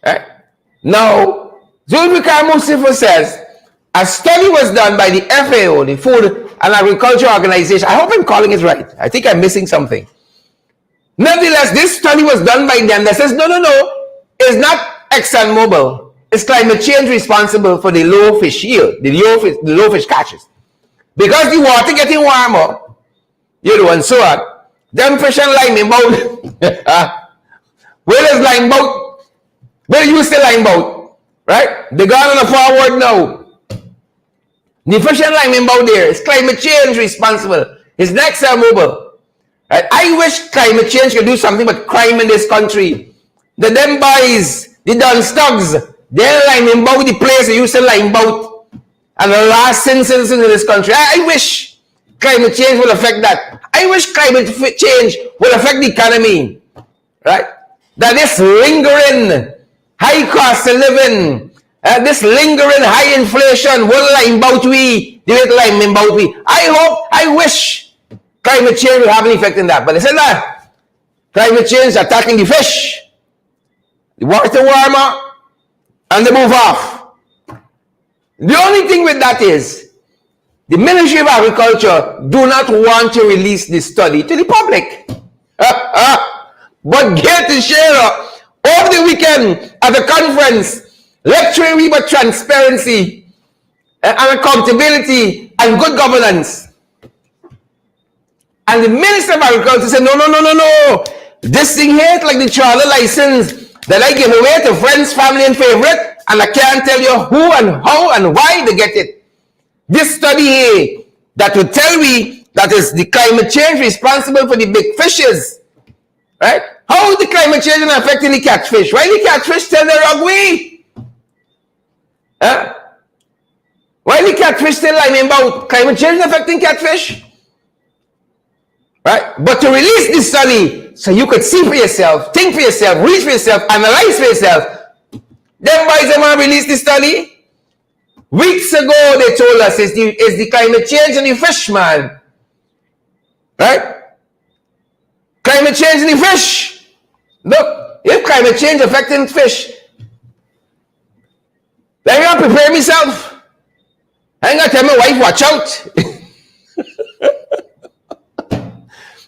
Right? Now, Zulfikar Mustafa says, a study was done by the FAO, the Food and Agriculture Organization. I hope I'm calling it right. I think I'm missing something. Nevertheless, this study was done by them that says, no, it's not ExxonMobil. It's climate change responsible for the low fish yield, the low fish catches. Because the water getting warmer, and so on. Them fish and line boat. Where is line boat? Where you still line boat? Right? They gone on the forward now. The fish and line boat there is climate change responsible. It's not ExxonMobil. Right? I wish climate change could do something but crime in this country. Them boys, the Don Stugs, they're line bout the place they used to line bout. And the last citizens in this country. I wish climate change will affect that. I wish climate change will affect the economy. Right? That this lingering high cost of living, this lingering high inflation will line bout we, the way line bout we. I wish climate change will have an effect in that. But they said that climate change is attacking the fish. The water warmer, and they move off. The only thing with that is, the Ministry of Agriculture do not want to release this study to the public. But get to share over the weekend at the conference, lecturing about transparency and accountability and good governance. And the Minister of Agriculture said, no. This thing here is like the trawler license that I give away to friends, family, and favorite, and I can't tell you who and how and why they get it. This study here that will tell me that is the climate change responsible for the big fishes, right? How is the climate change affecting the catfish? Why the catfish tell the wrong way? Huh? Why the catfish still lying about climate change affecting catfish? Right? But to release this study so you could see for yourself, think for yourself, read for yourself, analyze for yourself, them boys that want to release this study, weeks ago they told us it's the climate change and the fish, man. Right? Climate change and the fish. Look, if climate change affecting fish, then I gotta prepare myself. I ain't gonna tell my wife, watch out.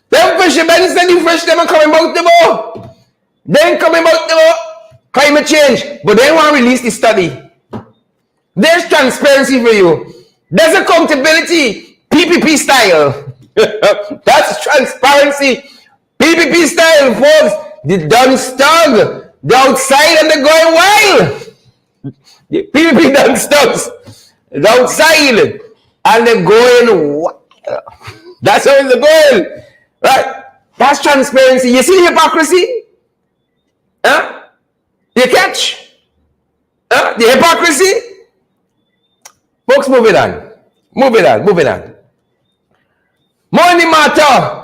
Them fishermen and the fish, them are coming about the boat. They ain't coming about the boat. Climate change. But they want to release the study. There's transparency for you. There's accountability. PPP style. That's transparency. PPP style, folks. The done stug. The outside and they're going wild. The PPP done stugs. The outside. And they're going wild. That's how it's going. Right? That's transparency. You see the hypocrisy? Huh? You catch? Huh? The hypocrisy? Folks, moving on. Moving on. More in the matter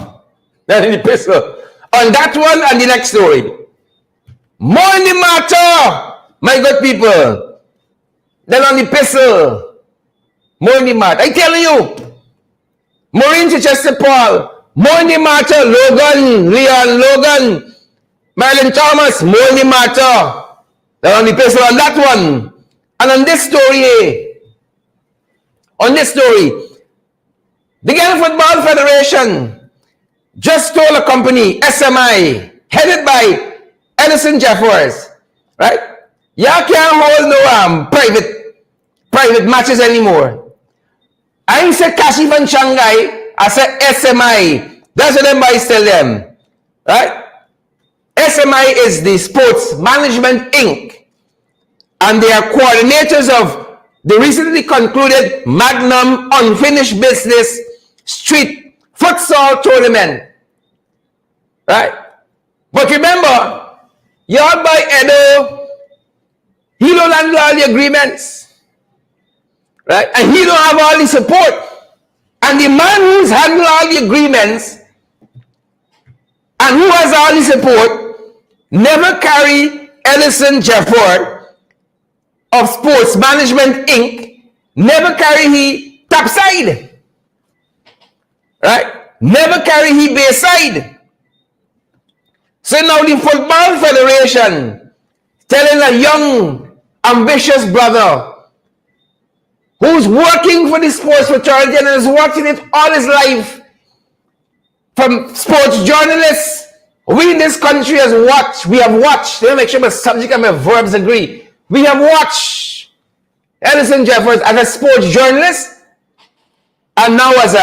than in the epistle. On that one and the next story. More in the matter, my good people, than on the epistle. More in the matter. I tell you, Maureen Chichester Paul, more in the matter, Leon Logan, Marilyn Thomas, more in the matter than on the epistle on that one. And on this story, the Ghana Football Federation just told a company, SMI, headed by Edison Jeffers, right? Y'all can't hold no private matches anymore. I ain't say Kashi from Shanghai, I said SMI. That's what them boys tell them, right? SMI is the Sports Management Inc. And they are coordinators of the recently concluded Magnum Unfinished Business Street Futsal Tournament, right? But remember, y'all by Edo, he don't handle all the agreements, right? And he don't have all the support. And the man who's handled all the agreements and who has all the support never carry Ellison Jefford of Sports Management Inc. never carry he topside. Right? Never carry he bayside. So now the Football Federation telling a young, ambitious brother who's working for the sports fraternity and has worked in it all his life, from sports journalists, we in this country we have watched, let me make sure my subject and my verbs agree, we have watched Edison Jeffers as a sports journalist and now as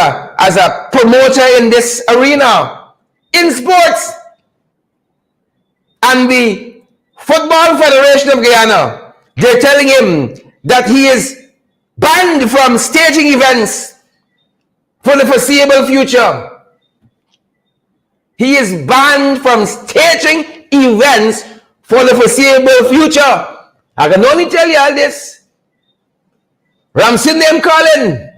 a promoter in this arena, in sports. And the Football Federation of Guyana, they're telling him that he is banned from staging events for the foreseeable future. He is banned from staging events for the foreseeable future. I can only tell you all this. Ramsey name calling.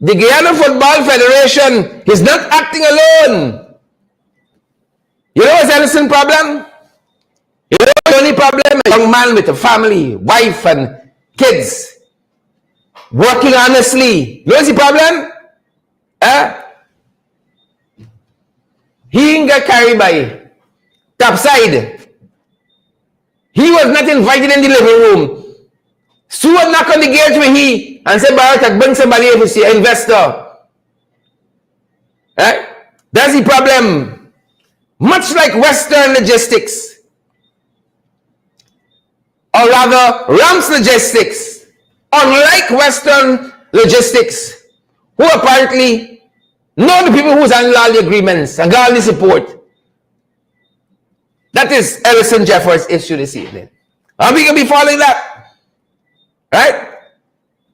The Guyana Football Federation is not acting alone. You know what's Edison's problem? You know the only problem? A young man with a family, wife and kids, working honestly. You know what's the problem? He ain't got carried by topside. He was not invited in the living room. Stuart knocked on the gate with he and said, Barak, bring somebody here to see an investor. Right? That's the problem. Much like Western Logistics, or rather Rams Logistics, unlike Western Logistics, who apparently know the people who's handling all the agreements and got all the support. That is Ellison Jeffers' issue this evening. Are we going to be following that? Right?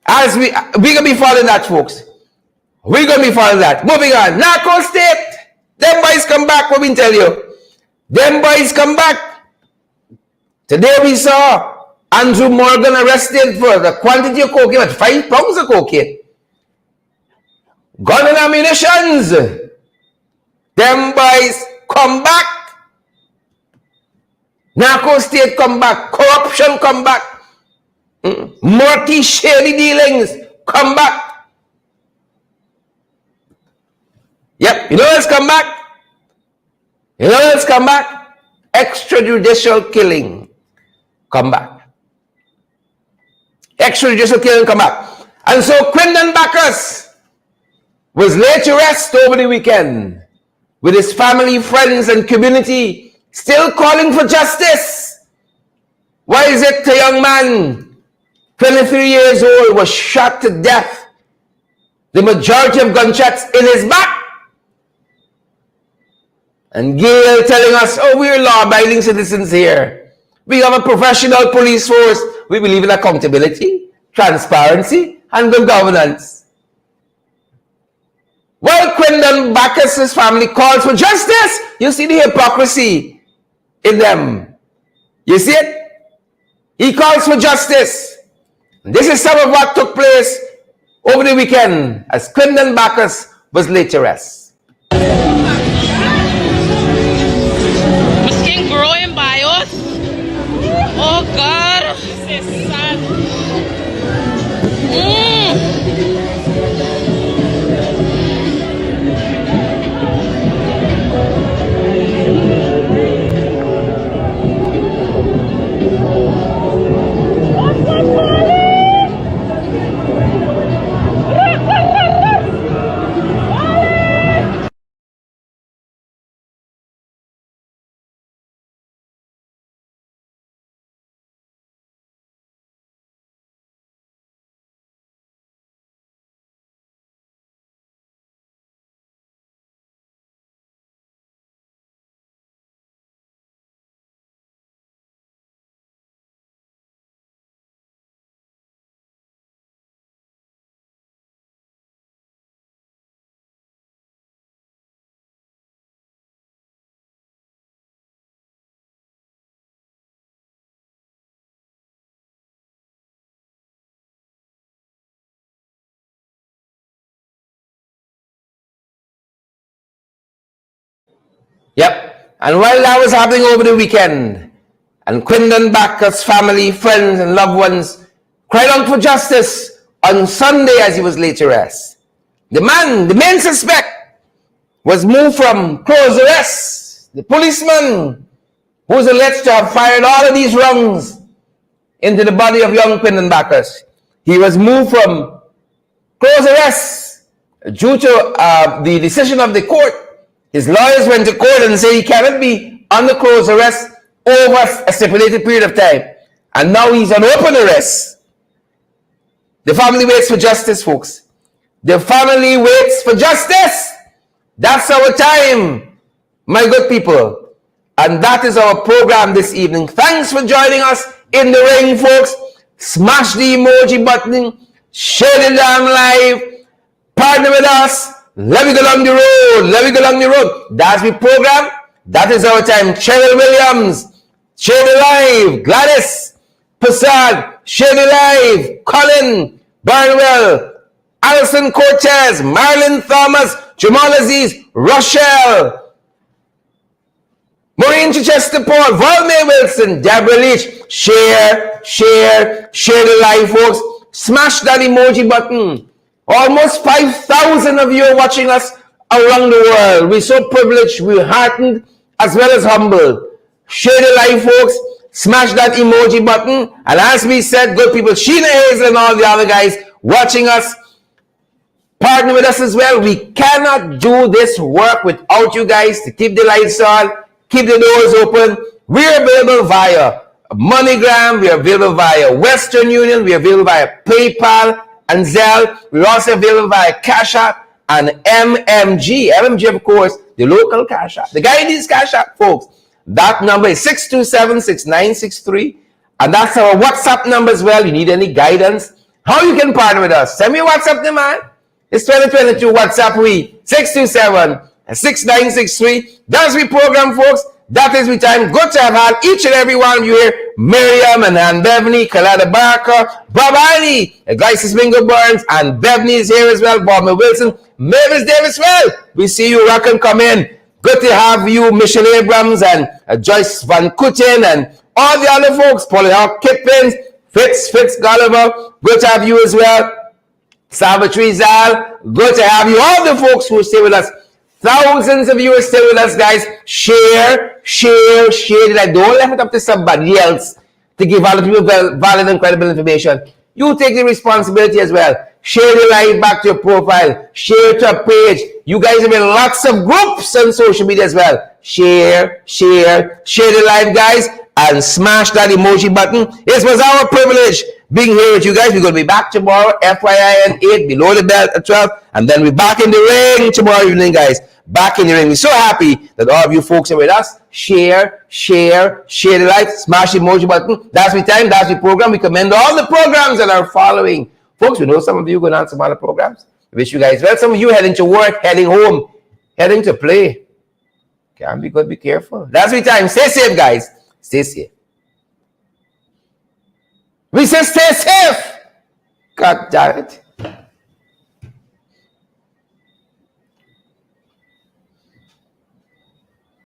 As we're going to be following that, folks. We're going to be following that. Moving on. Narco State. Them boys come back. What we tell you? Them boys come back. Today we saw Andrew Morgan arrested for the quantity of cocaine, at 5 pounds of cocaine. Gun and ammunitions. Them boys come back. Narco State come back. Corruption come back. Murky, shady dealings come back. Yep, you know what's come back? You know what's come back? Extrajudicial killing come back. Extrajudicial killing come back. And so Quindon Bacchus was laid to rest over the weekend with his family, friends, and community still calling for justice. Why is it a young man, 23 years old, was shot to death? The majority of gunshots in his back. And Gail telling us, oh, we're law-abiding citizens here. We have a professional police force. We believe in accountability, transparency, and good governance. While Quindon Bacchus' family calls for justice, you see the hypocrisy in them. You see it? He calls for justice. This is some of what took place over the weekend as Quindon Bacchus was laid to rest. Growing by us. Oh God, this is sad. Yep. And while that was happening over the weekend, and Quindon Bacchus' family, friends, and loved ones cried out for justice on Sunday as he was laid to rest, the main suspect, was moved from close arrest. The policeman who was alleged to have fired all of these rounds into the body of young Quindon Bacchus, he was moved from close arrest due to the decision of the court. His lawyers went to court and said he cannot be under close arrest over a stipulated period of time. And now he's on open arrest. The family waits for justice, folks. The family waits for justice. That's our time, my good people. And that is our program this evening. Thanks for joining us in the ring, folks. Smash the emoji button. Share the damn live. Partner with us. Let me go along the road. Let me go along the road. That's the program. That is our time. Cheryl Williams. Share the live. Gladys. Passad. Share the live. Colin. Barnwell. Alison Cortez. Marilyn Thomas. Jamal Aziz. Rochelle. Maureen Chichester Paul. Volmay Wilson. Deborah Leach. Share the live, folks. Smash that emoji button. Almost 5,000 of you are watching us around the world. We're so privileged, we're heartened as well as humbled. Share the live, folks. Smash that emoji button. And as we said, good people, Sheena Hazel and all the other guys watching us, partner with us as well. We cannot do this work without you guys to keep the lights on, keep the doors open. We're available via MoneyGram. We're available via Western Union. We're available via PayPal and Zelle. We're also available via Cash App and MMG. MMG, of course, the local Cash App. The guy needs Cash App, folks. That number is 627-6963. And that's our WhatsApp number as well. You need any guidance, how you can partner with us, send me a WhatsApp to man. It's 2022 WhatsApp we 627-6963. That's we program, folks. That is we time. Good to have had each and every one of you here. Miriam and Ann Beverly, Kalada Barker, Bob Ali, Glycis Mingo Burns, and Beverly is here as well. Bob Wilson, Mavis Davis. Well, we see you rock and come in. Good to have you, Michelle Abrams and Joyce Van Kutten and all the other folks, Pauline Hawk Kiplins, Fitz Gulliver. Good to have you as well. Salvatore Zal, good to have you. All the folks who stay with us. Thousands of you are still with us, guys. Share. That don't leave it up to somebody else to give other people valid and credible information. You take the responsibility as well. Share the live back to your profile. Share to a page. You guys have in lots of groups on social media as well. Share the live, guys, and smash that emoji button. It was our privilege being here with you guys. We're going to be back tomorrow, FYI at 8, below the belt at 12, and then we're back in the ring tomorrow evening, guys. Back in the ring. We're so happy that all of you folks are with us. Share the like, smash the emoji button. That's the time, that's the program. We commend all the programs that are following. Folks, we know some of you going on some other programs. We wish you guys well. Some of you heading to work, heading home, heading to play. Can't be good, be careful. That's the time. Stay safe, guys. Stay safe. We say stay safe. God damn it.